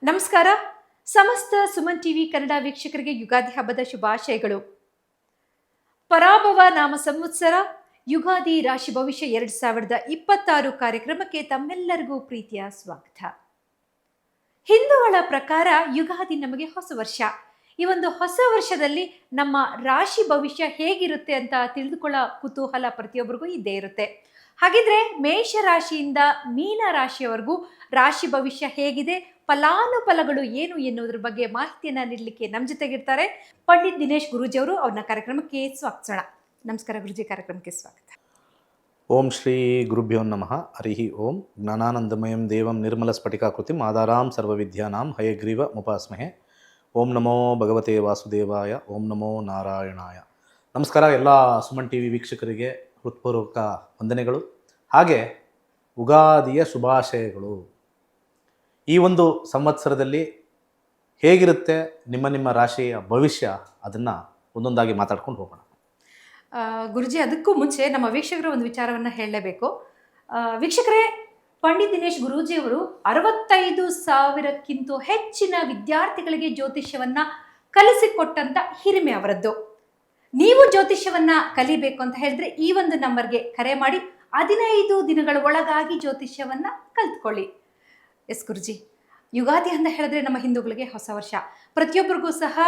ನಮಸ್ಕಾರ. ಸಮಸ್ತ ಸುಮನ್ ಟಿವಿ ಕನ್ನಡ ವೀಕ್ಷಕರಿಗೆ ಯುಗಾದಿ ಹಬ್ಬದ ಶುಭಾಶಯಗಳು. ಪರಾಭವ ನಾಮ ಸಂವತ್ಸರ ಯುಗಾದಿ ರಾಶಿ ಭವಿಷ್ಯ 2026 ಕಾರ್ಯಕ್ರಮಕ್ಕೆ ತಮ್ಮೆಲ್ಲರಿಗೂ ಪ್ರೀತಿಯ ಸ್ವಾಗತ. ಹಿಂದೂಗಳ ಪ್ರಕಾರ ಯುಗಾದಿ ನಮಗೆ ಹೊಸ ವರ್ಷ. ಈ ಒಂದು ಹೊಸ ವರ್ಷದಲ್ಲಿ ನಮ್ಮ ರಾಶಿ ಭವಿಷ್ಯ ಹೇಗಿರುತ್ತೆ ಅಂತ ತಿಳಿದುಕೊಳ್ಳೋ ಕುತೂಹಲ ಪ್ರತಿಯೊಬ್ಬರಿಗೂ ಇದ್ದೇ ಇರುತ್ತೆ. ಹಾಗಿದ್ರೆ ಮೇಷ ರಾಶಿಯಿಂದ ಮೀನ ರಾಶಿಯವರೆಗೂ ರಾಶಿ ಭವಿಷ್ಯ ಹೇಗಿದೆ, ಫಲಾನುಫಲಗಳು ಏನು ಎನ್ನುವುದ್ರ ಬಗ್ಗೆ ಮಾಹಿತಿಯನ್ನ ನೀಡಲಿಕ್ಕೆ ನಮ್ಮ ಜೊತೆಗಿರ್ತಾರೆ ಪಂಡಿತ್ ದಿನೇಶ್ ಗುರೂಜಿ ಅವರು. ಅವ್ರನ್ನ ಕಾರ್ಯಕ್ರಮಕ್ಕೆ ಸ್ವಾಗತಿಸೋಣ. ನಮಸ್ಕಾರ ಗುರುಜಿ, ಕಾರ್ಯಕ್ರಮಕ್ಕೆ ಸ್ವಾಗತ. ಓಂ ಶ್ರೀ ಗುರುಭ್ಯೋ ನಮಃ. ಹರಿ ಓಂ. ಜ್ಞಾನಾನಂದಮಯಂ ದೇವಂ ನಿರ್ಮಲ ಸ್ಫಟಿಕಾಕೃತಿಂ ಆಧಾರಾಂ ಸರ್ವವಿದ್ಯಾನಾಂ ಹಯಗ್ರೀವ ಮುಪಾಸ್ಮಹೆ. ಓಂ ನಮೋ ಭಗವತೆ ವಾಸುದೇವಾಯ. ಓಂ ನಮೋ ನಾರಾಯಣಾಯ. ನಮಸ್ಕಾರ ಎಲ್ಲ ಸುಮನ್ ಟಿ ವಿ ವೀಕ್ಷಕರಿಗೆ ಹೃತ್ಪೂರ್ವಕ ವಂದನೆಗಳು, ಹಾಗೆ ಉಗಾದಿಯ ಶುಭಾಶಯಗಳು. ಈ ಒಂದು ಸಂವತ್ಸರದಲ್ಲಿ ಹೇಗಿರುತ್ತೆ ನಿಮ್ಮ ನಿಮ್ಮ ರಾಶಿಯ ಭವಿಷ್ಯ, ಅದನ್ನು ಒಂದೊಂದಾಗಿ ಮಾತಾಡ್ಕೊಂಡು ಹೋಗೋಣ. ಗುರುಜಿ, ಅದಕ್ಕೂ ಮುಂಚೆ ನಮ್ಮ ವೀಕ್ಷಕರ ಒಂದು ವಿಚಾರವನ್ನು ಹೇಳಲೇಬೇಕು. ವೀಕ್ಷಕರೇ, ಪಂಡಿತ್ ದಿನೇಶ್ ಗುರೂಜಿ ಅವರು 65,000ಕ್ಕಿಂತ ಹೆಚ್ಚಿನ ವಿದ್ಯಾರ್ಥಿಗಳಿಗೆ ಜ್ಯೋತಿಷ್ಯವನ್ನ ಕಲಿಸಿಕೊಟ್ಟಂತ ಹಿರಿಮೆ ಅವರದ್ದು. ನೀವು ಜ್ಯೋತಿಷ್ಯವನ್ನ ಕಲಿಬೇಕು ಅಂತ ಹೇಳಿದ್ರೆ ಈ ಒಂದು ನಂಬರ್ಗೆ ಕರೆ ಮಾಡಿ 15 ದಿನಗಳ ಒಳಗಾಗಿ ಜ್ಯೋತಿಷ್ಯವನ್ನ ಕಲ್ತ್ಕೊಳ್ಳಿ. ಎಸ್ ಗುರುಜಿ, ಯುಗಾದಿ ಅಂತ ಹೇಳಿದ್ರೆ ನಮ್ಮ ಹಿಂದೂಗಳಿಗೆ ಹೊಸ ವರ್ಷ. ಪ್ರತಿಯೊಬ್ಬರಿಗೂ ಸಹ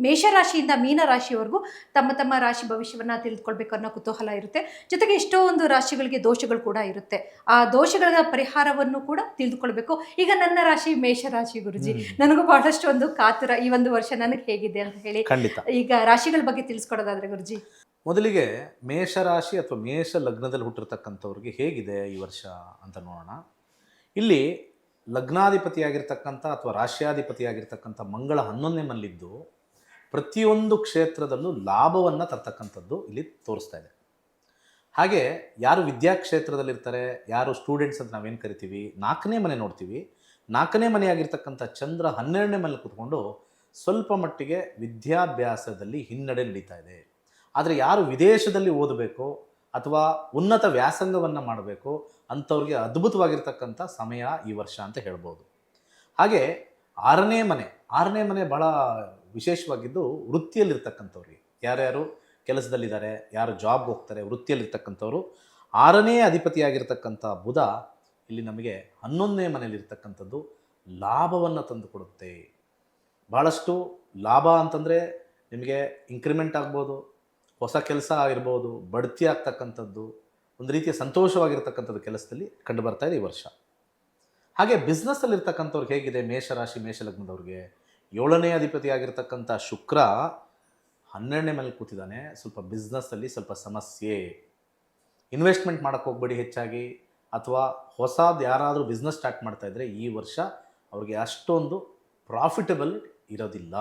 ಮೇಷರಾಶಿಯಿಂದ ಮೀನ ರಾಶಿಯವರೆಗೂ ತಮ್ಮ ತಮ್ಮ ರಾಶಿ ಭವಿಷ್ಯವನ್ನ ತಿಳಿದುಕೊಳ್ಬೇಕು ಅನ್ನೋ ಕುತೂಹಲ ಇರುತ್ತೆ. ಜೊತೆಗೆ ಎಷ್ಟೋ ಒಂದು ರಾಶಿಗಳಿಗೆ ದೋಷಗಳು ಕೂಡ ಇರುತ್ತೆ. ಆ ದೋಷಗಳ ಪರಿಹಾರವನ್ನು ಕೂಡ ತಿಳಿದುಕೊಳ್ಬೇಕು. ಈಗ ನನ್ನ ರಾಶಿ ಮೇಷರಾಶಿ ಗುರುಜಿ, ನನಗೂ ಬಹಳಷ್ಟು ಒಂದು ಕಾತುರ, ಈ ಒಂದು ವರ್ಷ ನನಗೆ ಹೇಗಿದೆ ಅಂತ ಹೇಳಿ. ಈಗ ರಾಶಿಗಳ ಬಗ್ಗೆ ತಿಳಿಸ್ಕೊಡೋದಾದ್ರೆ ಗುರುಜಿ, ಮೊದಲಿಗೆ ಮೇಷರಾಶಿ ಅಥವಾ ಮೇಷ ಲಗ್ನದಲ್ಲಿ ಹುಟ್ಟಿರ್ತಕ್ಕಂಥವ್ರಿಗೆ ಹೇಗಿದೆ ಈ ವರ್ಷ ಅಂತ ನೋಡೋಣ. ಇಲ್ಲಿ ಲಗ್ನಾಧಿಪತಿಯಾಗಿರ್ತಕ್ಕಂಥ ಅಥವಾ ರಾಶ್ಯಾಧಿಪತಿಯಾಗಿರ್ತಕ್ಕಂಥ ಮಂಗಳ 11ನೇ ಮನೆಯಲ್ಲಿದ್ದು ಪ್ರತಿಯೊಂದು ಕ್ಷೇತ್ರದಲ್ಲೂ ಲಾಭವನ್ನು ತರ್ತಕ್ಕಂಥದ್ದು ಇಲ್ಲಿ ತೋರಿಸ್ತಾ ಇದೆ. ಹಾಗೆ ಯಾರು ವಿದ್ಯಾಕ್ಷೇತ್ರದಲ್ಲಿರ್ತಾರೆ, ಯಾರು ಸ್ಟೂಡೆಂಟ್ಸ್ ಅಂತ ನಾವೇನು ಕರಿತೀವಿ, 4ನೇ ಮನೆ ನೋಡ್ತೀವಿ. 4ನೇ ಮನೆಯಾಗಿರ್ತಕ್ಕಂಥ ಚಂದ್ರ 12ನೇ ಮನೆ ಕೂತ್ಕೊಂಡು ಸ್ವಲ್ಪ ಮಟ್ಟಿಗೆ ವಿದ್ಯಾಭ್ಯಾಸದಲ್ಲಿ ಹಿನ್ನಡೆ ನಡೀತಾ ಇದೆ. ಆದರೆ ಯಾರು ವಿದೇಶದಲ್ಲಿ ಓದಬೇಕು ಅಥವಾ ಉನ್ನತ ವ್ಯಾಸಂಗವನ್ನು ಮಾಡಬೇಕು ಅಂಥವ್ರಿಗೆ ಅದ್ಭುತವಾಗಿರ್ತಕ್ಕಂಥ ಸಮಯ ಈ ವರ್ಷ ಅಂತ ಹೇಳ್ಬೋದು. ಹಾಗೆ 6ನೇ ಮನೆ ಭಾಳ ವಿಶೇಷವಾಗಿದ್ದು ವೃತ್ತಿಯಲ್ಲಿರ್ತಕ್ಕಂಥವ್ರಿಗೆ, ಯಾರ್ಯಾರು ಕೆಲಸದಲ್ಲಿದ್ದಾರೆ, ಯಾರು ಜಾಬ್ಗೆ ಹೋಗ್ತಾರೆ, ವೃತ್ತಿಯಲ್ಲಿರ್ತಕ್ಕಂಥವ್ರು, 6ನೇ ಅಧಿಪತಿಯಾಗಿರ್ತಕ್ಕಂಥ ಬುಧ ಇಲ್ಲಿ ನಮಗೆ 11ನೇ ಮನೆಯಲ್ಲಿರ್ತಕ್ಕಂಥದ್ದು ಲಾಭವನ್ನು ತಂದು ಕೊಡುತ್ತೆ. ಭಾಳಷ್ಟು ಲಾಭ ಅಂತಂದರೆ ನಿಮಗೆ ಇಂಕ್ರಿಮೆಂಟ್ ಆಗ್ಬೋದು, ಹೊಸ ಕೆಲಸ ಆಗಿರ್ಬೋದು, ಬಡ್ತಿ ಆಗ್ತಕ್ಕಂಥದ್ದು, ಒಂದು ರೀತಿಯ ಸಂತೋಷವಾಗಿರ್ತಕ್ಕಂಥದ್ದು ಕೆಲಸದಲ್ಲಿ ಕಂಡು ಬರ್ತಾ ಇದೆ ಈ ವರ್ಷ. ಹಾಗೆ ಬಿಸ್ನೆಸ್ಸಲ್ಲಿರ್ತಕ್ಕಂಥವ್ರಿಗೆ ಹೇಗಿದೆ ಮೇಷರಾಶಿ ಮೇಷಲಗ್ನದವ್ರಿಗೆ, 7ನೇ ಅಧಿಪತಿಯಾಗಿರ್ತಕ್ಕಂಥ ಶುಕ್ರ 12ನೇ ಮನೇಲಿ ಕೂತಿದ್ದಾನೆ. ಸ್ವಲ್ಪ ಬಿಸ್ನೆಸ್ಸಲ್ಲಿ ಸ್ವಲ್ಪ ಸಮಸ್ಯೆ. ಇನ್ವೆಸ್ಟ್ಮೆಂಟ್ ಮಾಡೋಕ್ಕೆ ಹೋಗ್ಬೇಡಿ ಹೆಚ್ಚಾಗಿ, ಅಥವಾ ಹೊಸದು ಯಾರಾದರೂ ಬಿಸ್ನೆಸ್ ಸ್ಟಾರ್ಟ್ ಮಾಡ್ತಾ ಇದ್ದರೆ ಈ ವರ್ಷ ಅವ್ರಿಗೆ ಅಷ್ಟೊಂದು ಪ್ರಾಫಿಟಬಲ್ ಇರೋದಿಲ್ಲ.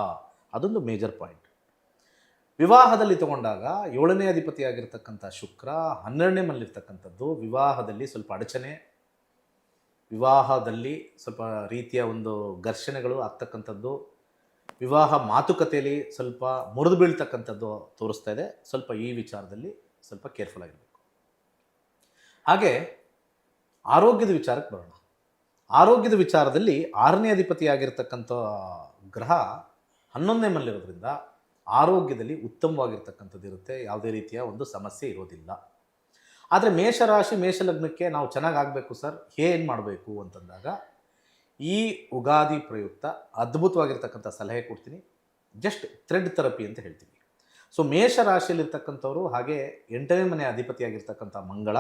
ಅದೊಂದು ಮೇಜರ್ ಪಾಯಿಂಟ್. ವಿವಾಹದಲ್ಲಿ ತಗೊಂಡಾಗ 7ನೇ ಅಧಿಪತಿಯಾಗಿರ್ತಕ್ಕಂಥ ಶುಕ್ರ 12ನೇ ಮನೆಯಲ್ಲಿರ್ತಕ್ಕಂಥದ್ದು ವಿವಾಹದಲ್ಲಿ ಸ್ವಲ್ಪ ಅಡಚಣೆ, ವಿವಾಹದಲ್ಲಿ ಸ್ವಲ್ಪ ರೀತಿಯ ಒಂದು ಘರ್ಷಣೆಗಳು ಆಗ್ತಕ್ಕಂಥದ್ದು, ವಿವಾಹ ಮಾತುಕತೆಯಲ್ಲಿ ಸ್ವಲ್ಪ ಮುರಿದು ಬೀಳ್ತಕ್ಕಂಥದ್ದು ತೋರಿಸ್ತಾ ಇದೆ. ಸ್ವಲ್ಪ ಈ ವಿಚಾರದಲ್ಲಿ ಸ್ವಲ್ಪ ಕೇರ್ಫುಲ್ ಆಗಿರಬೇಕು. ಹಾಗೆ ಆರೋಗ್ಯದ ವಿಚಾರಕ್ಕೆ ಬರೋಣ. ಆರೋಗ್ಯದ ವಿಚಾರದಲ್ಲಿ 6ನೇ ಅಧಿಪತಿಯಾಗಿರ್ತಕ್ಕಂಥ ಗ್ರಹ 11ನೇ ಮನೆಯಲ್ಲಿರೋದ್ರಿಂದ ಆರೋಗ್ಯದಲ್ಲಿ ಉತ್ತಮವಾಗಿರ್ತಕ್ಕಂಥದ್ದು ಇರುತ್ತೆ. ಯಾವುದೇ ರೀತಿಯ ಒಂದು ಸಮಸ್ಯೆ ಇರೋದಿಲ್ಲ. ಆದರೆ ಮೇಷರಾಶಿ ಮೇಷಲಗ್ನಕ್ಕೆ ನಾವು ಚೆನ್ನಾಗಿ ಆಗಬೇಕು ಸರ್, ಏನು ಮಾಡಬೇಕು ಅಂತಂದಾಗ ಈ ಉಗಾದಿ ಪ್ರಯುಕ್ತ ಅದ್ಭುತವಾಗಿರ್ತಕ್ಕಂಥ ಸಲಹೆ ಕೊಡ್ತೀನಿ. ಜಸ್ಟ್ ಥ್ರೆಡ್ ಥೆರಪಿ ಅಂತ ಹೇಳ್ತೀವಿ. ಸೊ ಮೇಷರಾಶಿಯಲ್ಲಿರ್ತಕ್ಕಂಥವ್ರು, ಹಾಗೆ 8ನೇ ಮನೆ ಅಧಿಪತಿಯಾಗಿರ್ತಕ್ಕಂಥ ಮಂಗಳ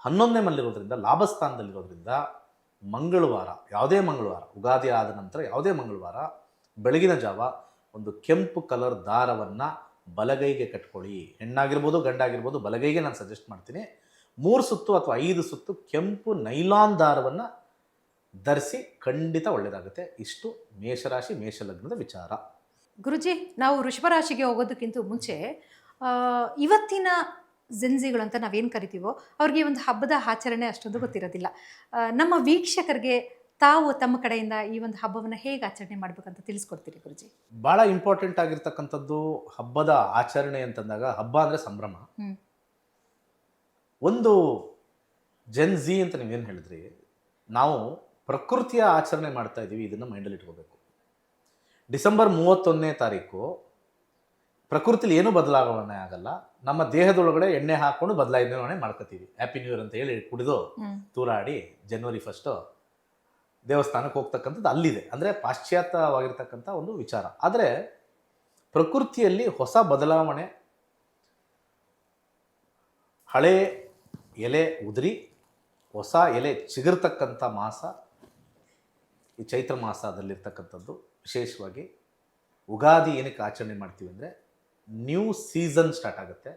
11ನೇ ಮನೆಯಲ್ಲಿರೋದ್ರಿಂದ ಲಾಭಸ್ಥಾನದಲ್ಲಿರೋದ್ರಿಂದ ಮಂಗಳವಾರ, ಯಾವುದೇ ಮಂಗಳವಾರ, ಉಗಾದಿ ಆದ ನಂತರ ಯಾವುದೇ ಮಂಗಳವಾರ ಬೆಳಗಿನ ಜಾವ ಒಂದು ಕೆಂಪು ಕಲರ್ ದಾರವನ್ನು ಬಲಗೈಗೆ ಕಟ್ಕೊಳ್ಳಿ. ಹೆಣ್ಣಾಗಿರ್ಬೋದು ಗಂಡಾಗಿರ್ಬೋದು, ಬಲಗೈಗೆ ನಾನು ಸಜೆಸ್ಟ್ ಮಾಡ್ತೀನಿ. 3 ಸುತ್ತು ಅಥವಾ 5 ಸುತ್ತು ಕೆಂಪು ನೈಲಾನ್ ದಾರವನ್ನು ಧರಿಸಿ ಖಂಡಿತ ಒಳ್ಳೆಯದಾಗುತ್ತೆ. ಇಷ್ಟು ಮೇಷರಾಶಿ ಮೇಷಲಗ್ನದ ವಿಚಾರ. ಗುರುಜಿ, ನಾವು ವೃಷಭ ರಾಶಿಗೆ ಹೋಗೋದಕ್ಕಿಂತ ಮುಂಚೆ ಇವತ್ತಿನ ಜೆನ್ಸಿಗಳು ಅಂತ ನಾವೇನು ಕರಿತೀವೋ ಅವ್ರಿಗೆ ಒಂದು ಹಬ್ಬದ ಆಚರಣೆ ಅಷ್ಟೊಂದು ಗೊತ್ತಿರೋದಿಲ್ಲ. ನಮ್ಮ ವೀಕ್ಷಕರಿಗೆ ತಾವು ತಮ್ಮ ಕಡೆಯಿಂದ ಈ ಒಂದು ಹಬ್ಬವನ್ನು ಹೇಗೆ ಆಚರಣೆ ಮಾಡ್ಬೇಕಂತ ತಿಳಿಸ್ಕೊಡ್ತೀರಿ ಗುರುಜಿ? ಭಾಳ ಇಂಪಾರ್ಟೆಂಟ್ ಆಗಿರ್ತಕ್ಕಂಥದ್ದು ಹಬ್ಬದ ಆಚರಣೆ ಅಂತಂದಾಗ, ಹಬ್ಬ ಅಂದರೆ ಸಂಭ್ರಮ. ಒಂದು ಜೆನ್ ಝಿ ಅಂತ ನೀವೇನು ಹೇಳಿದ್ರಿ, ನಾವು ಪ್ರಕೃತಿಯ ಆಚರಣೆ ಮಾಡ್ತಾ ಇದ್ದೀವಿ, ಇದನ್ನು ಮೈಂಡಲ್ಲಿ ಇಟ್ಕೋಬೇಕು. ಡಿಸೆಂಬರ್ 31ನೇ ತಾರೀಕು ಪ್ರಕೃತಿಲಿ ಏನೂ ಬದಲಾವಣೆ ಆಗಲ್ಲ. ನಮ್ಮ ದೇಹದೊಳಗಡೆ ಎಣ್ಣೆ ಹಾಕ್ಕೊಂಡು ಬದಲಾವಣೆ ಮಾಡ್ಕೋತೀವಿ. ಹ್ಯಾಪಿ ನ್ಯೂ ಇಯರ್ ಅಂತ ಹೇಳಿ ಕುಡಿದು ತೂರಾಡಿ ಜನವರಿ 1 ದೇವಸ್ಥಾನಕ್ಕೆ ಹೋಗ್ತಕ್ಕಂಥದ್ದು ಅಲ್ಲಿದೆ. ಅಂದರೆ ಪಾಶ್ಚಾತ್ಯವಾಗಿರ್ತಕ್ಕಂಥ ಒಂದು ವಿಚಾರ. ಆದರೆ ಪ್ರಕೃತಿಯಲ್ಲಿ ಹೊಸ ಬದಲಾವಣೆ, ಹಳೆ ಎಲೆ ಉದುರಿ ಹೊಸ ಎಲೆ ಚಿಗುರ್ತಕ್ಕಂಥ ಮಾಸ ಈ ಚೈತ್ರ ಮಾಸದಲ್ಲಿರ್ತಕ್ಕಂಥದ್ದು. ವಿಶೇಷವಾಗಿ ಉಗಾದಿ ಏನಕ್ಕೆ ಆಚರಣೆ ಮಾಡ್ತೀವಿ ಅಂದರೆ ನ್ಯೂ ಸೀಸನ್ ಸ್ಟಾರ್ಟ್ ಆಗುತ್ತೆ,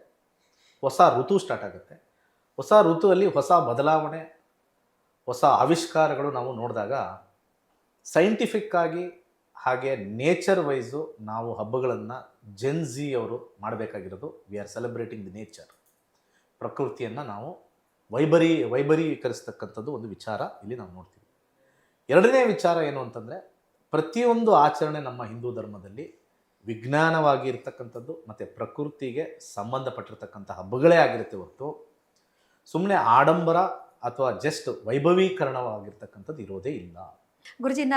ಹೊಸ ಋತು ಸ್ಟಾರ್ಟ್ ಆಗುತ್ತೆ. ಹೊಸ ಋತುವಲ್ಲಿ ಹೊಸ ಬದಲಾವಣೆ, ಹೊಸ ಆವಿಷ್ಕಾರಗಳು ನಾವು ನೋಡಿದಾಗ ಸೈಂಟಿಫಿಕ್ ಆಗಿ ಹಾಗೆ ನೇಚರ್ ವೈಸು ನಾವು ಹಬ್ಬಗಳನ್ನು ಜೆನ್ಝಿ ಅವರು ಮಾಡಬೇಕಾಗಿರೋದು. We are celebrating the nature. ಪ್ರಕೃತಿಯನ್ನು ನಾವು ವೈಭರೀಕರಿಸ್ತಕ್ಕಂಥದ್ದು ಒಂದು ವಿಚಾರ ಇಲ್ಲಿ ನಾವು ನೋಡ್ತೀವಿ. ಎರಡನೇ ವಿಚಾರ ಏನು ಅಂತಂದರೆ, ಪ್ರತಿಯೊಂದು ಆಚರಣೆ ನಮ್ಮ ಹಿಂದೂ ಧರ್ಮದಲ್ಲಿ ವಿಜ್ಞಾನವಾಗಿ ಇರ್ತಕ್ಕಂಥದ್ದು ಮತ್ತು ಪ್ರಕೃತಿಗೆ ಸಂಬಂಧಪಟ್ಟಿರ್ತಕ್ಕಂಥ ಹಬ್ಬಗಳೇ ಆಗಿರುತ್ತೆ ಹೊರತು ಸುಮ್ಮನೆ ಆಡಂಬರ ಅಥವಾ ಜಸ್ಟ್ ವೈಭವೀಕರಣವಾಗಿರ್ತಕ್ಕಂಥದ್ದು ಇರೋದೇ ಇಲ್ಲ. ಗುರುಜಿನ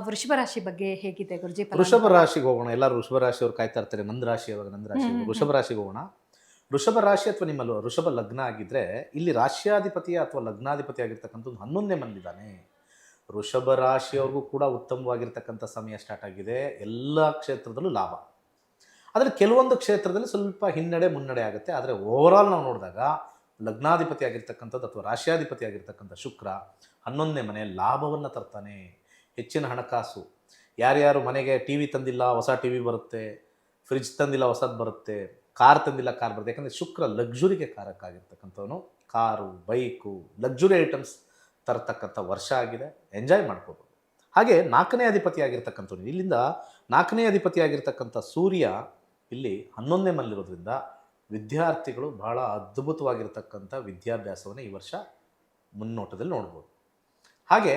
ವೃಷಭ ರಾಶಿ ಬಗ್ಗೆ ಹೇಗಿದೆ ಗುರುಜಿ? ವೃಷಭ ರಾಶಿಗೆ ಹೋಗೋಣ. ಎಲ್ಲರೂ ವೃಷಭ ರಾಶಿಯವ್ರು ಕಾಯ್ತಾ ಇರ್ತಾರೆ, ನಂದು ರಾಶಿ ಯಾವಾಗ, ನಂದು ರಾಶಿ. ವೃಷಭ ರಾಶಿಗೆ ಹೋಗೋಣ. ವೃಷಭ ರಾಶಿ ಅಥವಾ ನಿಮ್ಮ ವೃಷಭ ಲಗ್ನ ಆಗಿದ್ದರೆ ಇಲ್ಲಿ ರಾಶ್ಯಾಧಿಪತಿಯ ಅಥವಾ ಲಗ್ನಾಧಿಪತಿ ಆಗಿರ್ತಕ್ಕಂಥದ್ದು 11ನೇ ಮನೆಯಲ್ಲಿದ್ದಾನೆ. ವೃಷಭ ರಾಶಿಯವ್ರಿಗೂ ಕೂಡ ಉತ್ತಮವಾಗಿರ್ತಕ್ಕಂಥ ಸಮಯ ಸ್ಟಾರ್ಟ್ ಆಗಿದೆ. ಎಲ್ಲ ಕ್ಷೇತ್ರದಲ್ಲೂ ಲಾಭ. ಆದರೆ ಕೆಲವೊಂದು ಕ್ಷೇತ್ರದಲ್ಲಿ ಸ್ವಲ್ಪ ಹಿನ್ನಡೆ ಮುನ್ನಡೆ ಆಗುತ್ತೆ. ಆದರೆ ಓವರಾಲ್ ನಾವು ನೋಡಿದಾಗ ಲಗ್ನಾಧಿಪತಿ ಆಗಿರ್ತಕ್ಕಂಥದ್ದು ಅಥವಾ ರಾಶ್ಯಾಧಿಪತಿ ಆಗಿರ್ತಕ್ಕಂಥ ಶುಕ್ರ 11ನೇ ಮನೆ ಲಾಭವನ್ನು ತರ್ತಾನೆ. ಹೆಚ್ಚಿನ ಹಣಕಾಸು. ಯಾರ್ಯಾರು ಮನೆಗೆ ಟಿ ವಿ ತಂದಿಲ್ಲ ಹೊಸ ಟಿ ವಿ ಬರುತ್ತೆ, ಫ್ರಿಜ್ ತಂದಿಲ್ಲ ಹೊಸದು ಬರುತ್ತೆ, ಕಾರ್ ತಂದಿಲ್ಲ ಕಾರ್ ಬರುತ್ತೆ. ಯಾಕಂದರೆ ಶುಕ್ರ ಲಕ್ಸುರಿಗೆ ಕಾರಕ್ಕಾಗಿರ್ತಕ್ಕಂಥವನು. ಕಾರು, ಬೈಕು, ಲಕ್ಸುರಿ ಐಟಮ್ಸ್ ತರತಕ್ಕಂಥ ವರ್ಷ ಆಗಿದೆ. ಎಂಜಾಯ್ ಮಾಡ್ಕೋಬೋದು. ಹಾಗೆ 4ನೇ ಅಧಿಪತಿ ಆಗಿರ್ತಕ್ಕಂಥವ್ನು, ಇಲ್ಲಿಂದ 4ನೇ ಅಧಿಪತಿ ಆಗಿರ್ತಕ್ಕಂಥ ಸೂರ್ಯ ಇಲ್ಲಿ 11ನೇ ಮನೆಯಲ್ಲಿರೋದ್ರಿಂದ ವಿದ್ಯಾರ್ಥಿಗಳು ಬಹಳ ಅದ್ಭುತವಾಗಿರ್ತಕ್ಕಂಥ ವಿದ್ಯಾಭ್ಯಾಸವನ್ನು ಈ ವರ್ಷ ಮುನ್ನೋಟದಲ್ಲಿ ನೋಡ್ಬೋದು. ಹಾಗೆ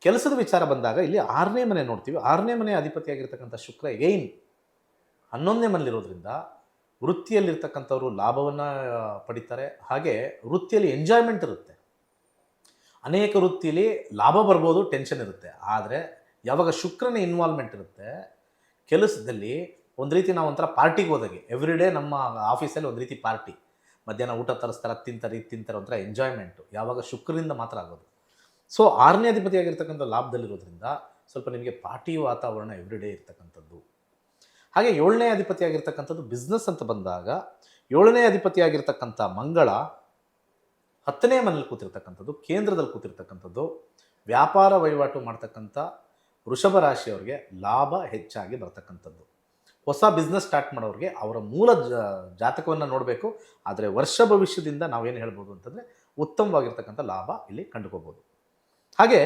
ಕೆಲಸದ ವಿಚಾರ ಬಂದಾಗ ಇಲ್ಲಿ 6ನೇ ಮನೆ ನೋಡ್ತೀವಿ. 6ನೇ ಮನೆ ಅಧಿಪತಿ ಆಗಿರ್ತಕ್ಕಂಥ ಶುಕ್ರ ಎಗೈನ್ 11ನೇ ಮನೆಯಲ್ಲಿರೋದ್ರಿಂದ ವೃತ್ತಿಯಲ್ಲಿರ್ತಕ್ಕಂಥವ್ರು ಲಾಭವನ್ನು ಪಡಿತಾರೆ. ಹಾಗೆ ವೃತ್ತಿಯಲ್ಲಿ ಎಂಜಾಯ್ಮೆಂಟ್ ಇರುತ್ತೆ. ಅನೇಕ ವೃತ್ತಿಯಲ್ಲಿ ಲಾಭ ಬರ್ಬೋದು, ಟೆನ್ಷನ್ ಇರುತ್ತೆ. ಆದರೆ ಯಾವಾಗ ಶುಕ್ರನ ಇನ್ವಾಲ್ವ್ಮೆಂಟ್ ಇರುತ್ತೆ ಕೆಲಸದಲ್ಲಿ, ಒಂದು ರೀತಿ ನಾವು ಒಂಥರ ಪಾರ್ಟಿಗೆ ಹೋದಾಗೆ, ಎವ್ರಿ ಡೇ ನಮ್ಮ ಆಫೀಸಲ್ಲಿ ಒಂದು ರೀತಿ ಪಾರ್ಟಿ. ಮಧ್ಯಾಹ್ನ ಊಟ ತರಿಸ್ತಾರೆ, ತಿಂತಾರೆ, ಒಂಥರ ಎಂಜಾಯ್ಮೆಂಟು ಯಾವಾಗ ಶುಕ್ರನಿಂದ ಮಾತ್ರ ಆಗೋದು. ಸೊ 6ನೇ ಅಧಿಪತಿ ಆಗಿರ್ತಕ್ಕಂಥ ಲಾಭದಲ್ಲಿರೋದ್ರಿಂದ ಸ್ವಲ್ಪ ನಿಮಗೆ ಪಾರ್ಟಿ ವಾತಾವರಣ ಎವ್ರಿ ಡೇ ಇರ್ತಕ್ಕಂಥದ್ದು. ಹಾಗೆ 7ನೇ ಅಧಿಪತಿ ಆಗಿರ್ತಕ್ಕಂಥದ್ದು ಬಿಸ್ನೆಸ್ ಅಂತ ಬಂದಾಗ 7ನೇ ಅಧಿಪತಿ ಆಗಿರ್ತಕ್ಕಂಥ ಮಂಗಳ 10ನೇ ಮನೇಲಿ ಕೂತಿರ್ತಕ್ಕಂಥದ್ದು, ಕೇಂದ್ರದಲ್ಲಿ ಕೂತಿರ್ತಕ್ಕಂಥದ್ದು. ವ್ಯಾಪಾರ ವಹಿವಾಟು ಮಾಡ್ತಕ್ಕಂಥ ವೃಷಭ ರಾಶಿಯವ್ರಿಗೆ ಲಾಭ ಹೆಚ್ಚಾಗಿ ಬರ್ತಕ್ಕಂಥದ್ದು. ಹೊಸ ಬಿಸ್ನೆಸ್ ಸ್ಟಾರ್ಟ್ ಮಾಡೋರಿಗೆ ಅವರ ಮೂಲ ಜಾತಕವನ್ನು ನೋಡಬೇಕು. ಆದರೆ ವರ್ಷ ಭವಿಷ್ಯದಿಂದ ನಾವೇನು ಹೇಳ್ಬೋದು ಅಂತಂದರೆ ಉತ್ತಮವಾಗಿರ್ತಕ್ಕಂಥ ಲಾಭ ಇಲ್ಲಿ ಕಂಡುಕೋಬೋದು. ಹಾಗೆ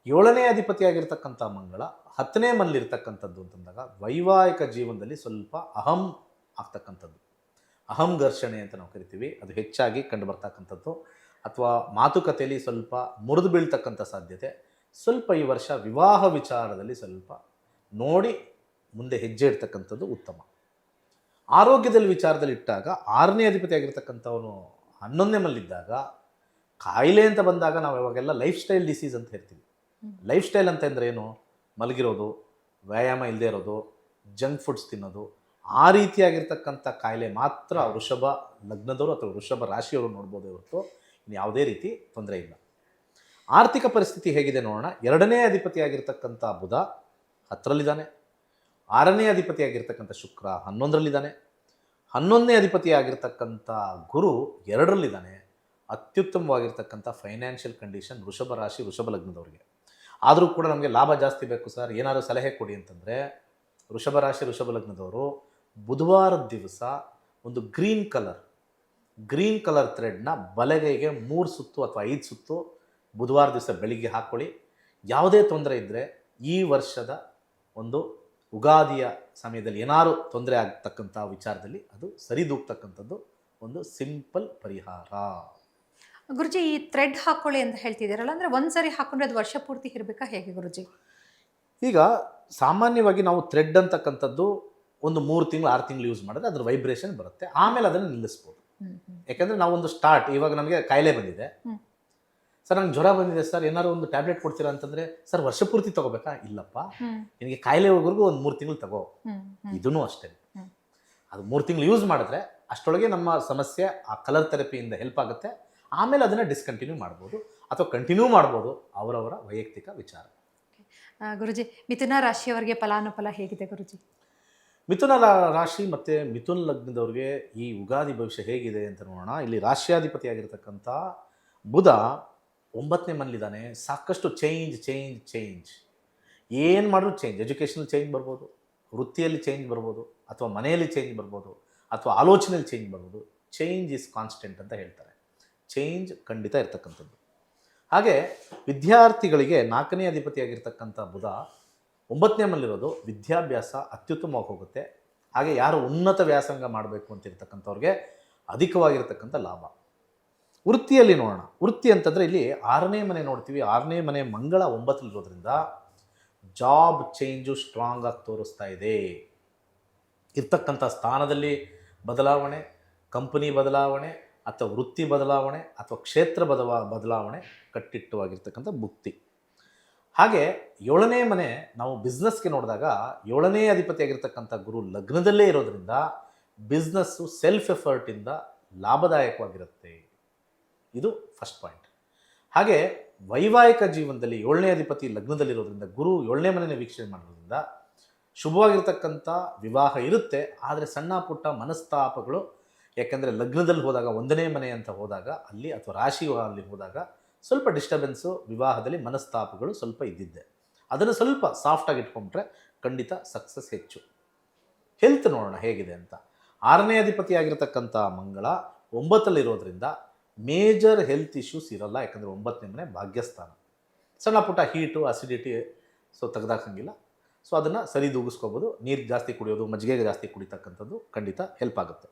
7ನೇ ಅಧಿಪತಿಯಾಗಿರ್ತಕ್ಕಂಥ ಮಂಗಳ 10ನೇ ಮನೇಲಿರ್ತಕ್ಕಂಥದ್ದು ಅಂತಂದಾಗ ವೈವಾಹಿಕ ಜೀವನದಲ್ಲಿ ಸ್ವಲ್ಪ ಅಹಂ ಆಗ್ತಕ್ಕಂಥದ್ದು, ಅಹಂ ಘರ್ಷಣೆ ಅಂತ ನಾವು ಕರಿತೀವಿ, ಅದು ಹೆಚ್ಚಾಗಿ ಕಂಡು ಬರ್ತಕ್ಕಂಥದ್ದು. ಅಥವಾ ಮಾತುಕತೆಯಲ್ಲಿ ಸ್ವಲ್ಪ ಮುರಿದು ಬೀಳ್ತಕ್ಕಂಥ ಸಾಧ್ಯತೆ. ಸ್ವಲ್ಪ ಈ ವರ್ಷ ವಿವಾಹ ವಿಚಾರದಲ್ಲಿ ಸ್ವಲ್ಪ ನೋಡಿ ಮುಂದೆ ಹೆಜ್ಜೆ ಇಡ್ತಕ್ಕಂಥದ್ದು ಉತ್ತಮ. ಆರೋಗ್ಯದಲ್ಲಿ ವಿಚಾರದಲ್ಲಿ ಇಟ್ಟಾಗ 6ನೇ ಅಧಿಪತಿ ಆಗಿರ್ತಕ್ಕಂಥವನು 11ನೇ ಮನೇಲಿದ್ದಾಗ ಕಾಯಿಲೆ ಅಂತ ಬಂದಾಗ ನಾವು ಇವಾಗೆಲ್ಲ ಲೈಫ್ ಸ್ಟೈಲ್ ಡಿಸೀಸ್ ಅಂತ ಹೇಳ್ತೀವಿ. ಲೈಫ್ ಸ್ಟೈಲ್ ಅಂತಂದರೆ ಏನು? ಮಲಗಿರೋದು, ವ್ಯಾಯಾಮ ಇಲ್ಲದೆ ಇರೋದು, ಜಂಕ್ ಫುಡ್ಸ್ ತಿನ್ನೋದು, ಆ ರೀತಿಯಾಗಿರ್ತಕ್ಕಂಥ ಕಾಯಿಲೆ ಮಾತ್ರ ವೃಷಭ ಲಗ್ನದವರು ಅಥವಾ ವೃಷಭ ರಾಶಿಯವರು ನೋಡ್ಬೋದೇ ಹೊರತು ಇನ್ನು ಯಾವುದೇ ರೀತಿ ತೊಂದರೆ ಇಲ್ಲ. ಆರ್ಥಿಕ ಪರಿಸ್ಥಿತಿ ಹೇಗಿದೆ ನೋಡೋಣ. 2ನೇ ಅಧಿಪತಿಯಾಗಿರ್ತಕ್ಕಂಥ ಬುಧ 10ರಲ್ಲಿದ್ದಾನೆ. 6ನೇ ಅಧಿಪತಿಯಾಗಿರ್ತಕ್ಕಂಥ ಶುಕ್ರ 11ರಲ್ಲಿದ್ದಾನೆ. 11ನೇ ಅಧಿಪತಿಯಾಗಿರ್ತಕ್ಕಂಥ ಗುರು 2ರಲ್ಲಿದ್ದಾನೆ. ಅತ್ಯುತ್ತಮವಾಗಿರ್ತಕ್ಕಂಥ ಫೈನಾನ್ಷಿಯಲ್ ಕಂಡೀಷನ್ ವೃಷಭ ರಾಶಿ ವೃಷಭ ಲಗ್ನದವ್ರಿಗೆ. ಆದರೂ ಕೂಡ ನಮಗೆ ಲಾಭ ಜಾಸ್ತಿ ಬೇಕು ಸರ್, ಏನಾದರೂ ಸಲಹೆ ಕೊಡಿ ಅಂತಂದರೆ ವೃಷಭ ರಾಶಿ ವೃಷಭ ಲಗ್ನದವರು ಬುಧವಾರದ ದಿವಸ ಒಂದು ಗ್ರೀನ್ ಕಲರ್ ಥ್ರೆಡ್ನ ಬಲಗೈಗೆ 3 ಸುತ್ತು ಅಥವಾ 5 ಸುತ್ತು ಬುಧವಾರ ದಿವಸ ಬೆಳಿಗ್ಗೆ ಹಾಕ್ಕೊಳ್ಳಿ. ಯಾವುದೇ ತೊಂದರೆ ಇದ್ದರೆ ಈ ವರ್ಷದ ಒಂದು ಉಗಾದಿಯ ಸಮಯದಲ್ಲಿ ಏನಾದರೂ ತೊಂದರೆ ಆಗ್ತಕ್ಕಂಥ ವಿಚಾರದಲ್ಲಿ ಅದು ಸರಿದೂಗ್ತಕ್ಕಂಥದ್ದು ಒಂದು ಸಿಂಪಲ್ ಪರಿಹಾರ. ಗುರುಜಿ, ಈ ಥ್ರೆಡ್ ಹಾಕೊಳ್ಳಿ ಅಂತ ಹೇಳ್ತಿದ್ದೀರಲ್ಲ, ಅಂದರೆ ಒಂದ್ಸರಿ ಹಾಕೊಂಡ್ರೆ ಅದು ವರ್ಷ ಪೂರ್ತಿ ಇರಬೇಕಾ ಹೇಗೆ ಗುರುಜಿ? ಈಗ ಸಾಮಾನ್ಯವಾಗಿ ನಾವು ಥ್ರೆಡ್ ಅಂತಕ್ಕಂಥದ್ದು ಒಂದು 3 ತಿಂಗಳು 6 ತಿಂಗಳು ಯೂಸ್ ಮಾಡಿದ್ರೆ ಅದ್ರ ವೈಬ್ರೇಷನ್ ಬರುತ್ತೆ, ಆಮೇಲೆ ಅದನ್ನು ನಿಲ್ಲಿಸ್ಬೋದು. ಯಾಕಂದರೆ ನಾವೊಂದು ಸ್ಟಾರ್ಟ್, ಇವಾಗ ನಮಗೆ ಕಾಯಿಲೆ ಬಂದಿದೆ, ಸರ್ ನಂಗೆ ಜ್ವರ ಬಂದಿದೆ ಸರ್, ಏನಾದ್ರು ಒಂದು ಟ್ಯಾಬ್ಲೆಟ್ ಕೊಡ್ತೀರಾ ಅಂತಂದರೆ, ಸರ್ ವರ್ಷ ಪೂರ್ತಿ ತಗೋಬೇಕಾ? ಇಲ್ಲಪ್ಪ, ನಿನಗೆ ಕಾಯಿಲೆ ಹೋಗೋರ್ಗು ಒಂದು 3 ತಿಂಗಳು ತಗೋ. ಇದೂ ಅಷ್ಟೇ, ಅದು 3 ತಿಂಗಳು ಯೂಸ್ ಮಾಡಿದ್ರೆ ಅಷ್ಟರೊಳಗೆ ನಮ್ಮ ಸಮಸ್ಯೆ ಆ ಕಲರ್ ಥೆರಪಿಯಿಂದ ಹೆಲ್ಪ್ ಆಗುತ್ತೆ. ಆಮೇಲೆ ಅದನ್ನು ಡಿಸ್ಕಂಟಿನ್ಯೂ ಮಾಡ್ಬೋದು ಅಥವಾ ಕಂಟಿನ್ಯೂ ಮಾಡ್ಬೋದು, ಅವರವರ ವೈಯಕ್ತಿಕ ವಿಚಾರ. ಗುರುಜಿ, ಮಿಥುನ ರಾಶಿಯವರಿಗೆ ಫಲಾನುಫಲ ಹೇಗಿದೆ ಗುರುಜಿ? ಮಿಥುನ ರಾಶಿ ಮತ್ತು ಮಿಥುನ ಲಗ್ನದವ್ರಿಗೆ ಈ ಯುಗಾದಿ ಭವಿಷ್ಯ ಹೇಗಿದೆ ಅಂತ ನೋಡೋಣ. ಇಲ್ಲಿ ರಾಶ್ಯಾಧಿಪತಿಯಾಗಿರ್ತಕ್ಕಂಥ ಬುಧ 9ನೇ ಮನೇಲಿದ್ದಾನೆ. ಸಾಕಷ್ಟು ಚೇಂಜ್ ಏನು ಮಾಡಿದ್ರು ಚೇಂಜ್. ಎಜುಕೇಷನಲ್ಲಿ ಚೇಂಜ್ ಬರ್ಬೋದು, ವೃತ್ತಿಯಲ್ಲಿ ಚೇಂಜ್ ಬರ್ಬೋದು, ಅಥವಾ ಮನೆಯಲ್ಲಿ ಚೇಂಜ್ ಬರ್ಬೋದು, ಅಥವಾ ಆಲೋಚನೆಯಲ್ಲಿ ಚೇಂಜ್ ಬರ್ಬೋದು. ಚೇಂಜ್ ಈಸ್ ಕಾನ್ಸ್ಟೆಂಟ್ ಅಂತ ಹೇಳ್ತಾರೆ. ಚೇಂಜ್ ಖಂಡಿತ ಇರ್ತಕ್ಕಂಥದ್ದು. ಹಾಗೆ ವಿದ್ಯಾರ್ಥಿಗಳಿಗೆ 4ನೇ ಅಧಿಪತಿಯಾಗಿರ್ತಕ್ಕಂಥ ಬುಧ 9ನೇ ಮನೇಲಿರೋದು ವಿದ್ಯಾಭ್ಯಾಸ ಅತ್ಯುತ್ತಮವಾಗಿ ಹೋಗುತ್ತೆ. ಹಾಗೆ ಯಾರು ಉನ್ನತ ವ್ಯಾಸಂಗ ಮಾಡಬೇಕು ಅಂತಿರ್ತಕ್ಕಂಥವ್ರಿಗೆ ಅಧಿಕವಾಗಿರ್ತಕ್ಕಂಥ ಲಾಭ. ವೃತ್ತಿಯಲ್ಲಿ ನೋಡೋಣ. ವೃತ್ತಿ ಅಂತಂದರೆ ಇಲ್ಲಿ 6ನೇ ಮನೆ ನೋಡ್ತೀವಿ. 6ನೇ ಮನೆ ಮಂಗಳ 9ರಲ್ಲಿರೋದ್ರಿಂದ ಜಾಬ್ ಚೇಂಜು ಸ್ಟ್ರಾಂಗ್ ಆಗಿ ತೋರಿಸ್ತಾ ಇದೆ. ಇರ್ತಕ್ಕಂಥ ಸ್ಥಾನದಲ್ಲಿ ಬದಲಾವಣೆ, ಕಂಪನಿ ಬದಲಾವಣೆ, ಅಥವಾ ವೃತ್ತಿ ಬದಲಾವಣೆ, ಅಥವಾ ಕ್ಷೇತ್ರ ಬದಲಾವಣೆ ಕಟ್ಟಿಟ್ಟವಾಗಿರ್ತಕ್ಕಂಥ ಭುಕ್ತಿ. ಹಾಗೆ 7ನೇ ಮನೆ ನಾವು ಬಿಸ್ನೆಸ್ಗೆ ನೋಡಿದಾಗ 7ನೇ ಅಧಿಪತಿಯಾಗಿರ್ತಕ್ಕಂಥ ಗುರು ಲಗ್ನದಲ್ಲೇ ಇರೋದ್ರಿಂದ ಬಿಸ್ನೆಸ್ಸು ಸೆಲ್ಫ್ ಎಫರ್ಟಿಂದ ಲಾಭದಾಯಕವಾಗಿರುತ್ತೆ. ಇದು ಫಸ್ಟ್ ಪಾಯಿಂಟ್. ಹಾಗೆ ವೈವಾಹಿಕ ಜೀವನದಲ್ಲಿ 7ನೇ ಅಧಿಪತಿ ಲಗ್ನದಲ್ಲಿರೋದ್ರಿಂದ ಗುರು 7ನೇ ಮನೆಯ ವೀಕ್ಷಣೆ ಮಾಡೋದ್ರಿಂದ ಶುಭವಾಗಿರ್ತಕ್ಕಂಥ ವಿವಾಹ ಇರುತ್ತೆ. ಆದರೆ ಸಣ್ಣ ಪುಟ್ಟ ಮನಸ್ತಾಪಗಳು, ಯಾಕೆಂದರೆ ಲಗ್ನದಲ್ಲಿ ಹೋದಾಗ 1ನೇ ಮನೆ ಅಂತ ಹೋದಾಗ ಅಲ್ಲಿ, ಅಥವಾ ರಾಶಿ ಅಲ್ಲಿ ಹೋದಾಗ ಸ್ವಲ್ಪ ಡಿಸ್ಟರ್ಬೆನ್ಸು, ವಿವಾಹದಲ್ಲಿ ಮನಸ್ತಾಪಗಳು ಸ್ವಲ್ಪ ಇದ್ದಿದ್ದೆ. ಅದನ್ನು ಸ್ವಲ್ಪ ಸಾಫ್ಟಾಗಿ ಇಟ್ಕೊಂಡ್ರೆ ಖಂಡಿತ ಸಕ್ಸಸ್ ಹೆಚ್ಚು. ಹೆಲ್ತ್ ನೋಡೋಣ ಹೇಗಿದೆ ಅಂತ. 6ನೇ ಅಧಿಪತಿಯಾಗಿರ್ತಕ್ಕಂಥ ಮಂಗಳ 9ರಲ್ಲಿರೋದ್ರಿಂದ ಮೇಜರ್ ಹೆಲ್ತ್ ಇಶ್ಯೂಸ್ ಇರಲ್ಲ, ಯಾಕಂದರೆ 9ನೇ ಮನೆ ಭಾಗ್ಯಸ್ಥಾನ. ಸಣ್ಣ ಪುಟ್ಟ ಹೀಟು, ಅಸಿಡಿಟಿ ತೆಗೆದಾಕಂಗಿಲ್ಲ. ಸೊ ಅದನ್ನು ಸರಿದೂಗಿಸ್ಕೋಬೋದು. ನೀರು ಜಾಸ್ತಿ ಕುಡಿಯೋದು, ಮಜ್ಜಿಗೆ ಜಾಸ್ತಿ ಕುಡಿತಕ್ಕಂಥದ್ದು ಖಂಡಿತ ಹೆಲ್ಪ್ ಆಗುತ್ತೆ.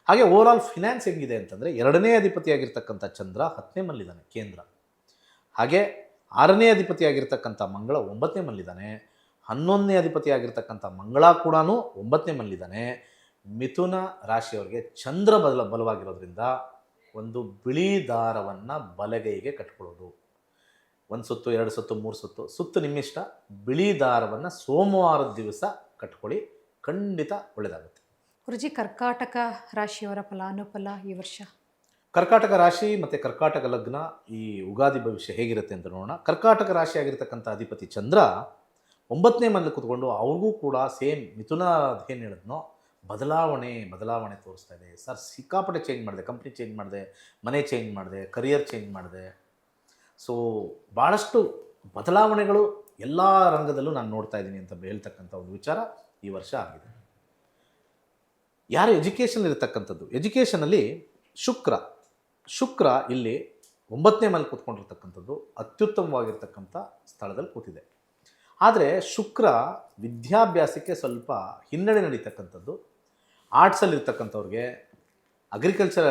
ಹಾಗೆ ಓವರಾಲ್ ಫಿನಾನ್ಸ್ ಹೆಂಗಿದೆ ಅಂತಂದರೆ 2ನೇ ಅಧಿಪತಿಯಾಗಿರ್ತಕ್ಕಂಥ ಚಂದ್ರ 10ನೇ ಮನೇಲಿದ್ದಾನೆ, ಕೇಂದ್ರ. ಹಾಗೆ 6ನೇ ಅಧಿಪತಿಯಾಗಿರ್ತಕ್ಕಂಥ ಮಂಗಳ 9ನೇ ಮನೇಲಿದ್ದಾನೆ. 11ನೇ ಅಧಿಪತಿಯಾಗಿರ್ತಕ್ಕಂಥ ಮಂಗಳ ಕೂಡ 9ನೇ ಮನೇಲಿದ್ದಾನೆ. ಮಿಥುನ ರಾಶಿಯವರಿಗೆ ಚಂದ್ರ ಬಲವಾಗಿರೋದ್ರಿಂದ ಒಂದು ಬಿಳಿ ದಾರವನ್ನು ಬಲಗೈಗೆ ಕಟ್ಕೊಳ್ಳೋದು. 1 ಸುತ್ತು, 2 ಸುತ್ತು, 3 ಸುತ್ತು ನಿಮ್ಮಿಷ್ಟ. ಬಿಳಿ ದಾರವನ್ನು ಸೋಮವಾರದ ದಿವಸ ಕಟ್ಕೊಳ್ಳಿ, ಖಂಡಿತ ಒಳ್ಳೆಯದಾಗುತ್ತೆ. ಗುರುಜಿ, ಕರ್ಕಾಟಕ ರಾಶಿಯವರ ಫಲಾನುಫಲ ಈ ವರ್ಷ? ಕರ್ಕಾಟಕ ರಾಶಿ ಮತ್ತು ಕರ್ಕಾಟಕ ಲಗ್ನ ಈ ಯುಗಾದಿ ಭವಿಷ್ಯ ಹೇಗಿರುತ್ತೆ ಅಂತ ನೋಡೋಣ. ಕರ್ಕಾಟಕ ರಾಶಿ ಆಗಿರ್ತಕ್ಕಂಥ ಅಧಿಪತಿ ಚಂದ್ರ 9ನೇ ಮನೇಲಿ ಕೂತ್ಕೊಂಡು ಅವ್ರಿಗೂ ಕೂಡ ಸೇಮ್ ಮಿಥುನ ಏನು ಹೇಳಿದ್ನೋ ಬದಲಾವಣೆ ತೋರಿಸ್ತಾ ಇದೆ. ಸರ್ ಸಿಕ್ಕಾಪಟ್ಟೆ ಚೇಂಜ್ ಮಾಡಿದೆ, ಕಂಪ್ನಿ ಚೇಂಜ್ ಮಾಡಿದೆ, ಮನೆ ಚೇಂಜ್ ಮಾಡಿದೆ, ಕರಿಯರ್ ಚೇಂಜ್ ಮಾಡಿದೆ. ಸೊ ಭಾಳಷ್ಟು ಬದಲಾವಣೆಗಳು ಎಲ್ಲ ರಂಗದಲ್ಲೂ ನಾನು ನೋಡ್ತಾ ಇದ್ದೀನಿ ಅಂತ ಹೇಳ್ತಕ್ಕಂಥ ಒಂದು ವಿಚಾರ ಈ ವರ್ಷ ಆಗಿದೆ. ಯಾರು ಎಜುಕೇಷನ್ ಇರತಕ್ಕಂಥದ್ದು, ಎಜುಕೇಷನಲ್ಲಿ ಶುಕ್ರ ಇಲ್ಲಿ 9ನೇ ಮನೇಲಿ ಕೂತ್ಕೊಂಡಿರ್ತಕ್ಕಂಥದ್ದು ಅತ್ಯುತ್ತಮವಾಗಿರ್ತಕ್ಕಂಥ ಸ್ಥಳದಲ್ಲಿ ಕೂತಿದೆ. ಆದರೆ ಶುಕ್ರ ವಿದ್ಯಾಭ್ಯಾಸಕ್ಕೆ ಸ್ವಲ್ಪ ಹಿನ್ನಡೆ ನಡೀತಕ್ಕಂಥದ್ದು. ಆರ್ಟ್ಸಲ್ಲಿರ್ತಕ್ಕಂಥವ್ರಿಗೆ, ಅಗ್ರಿಕಲ್ಚರ್,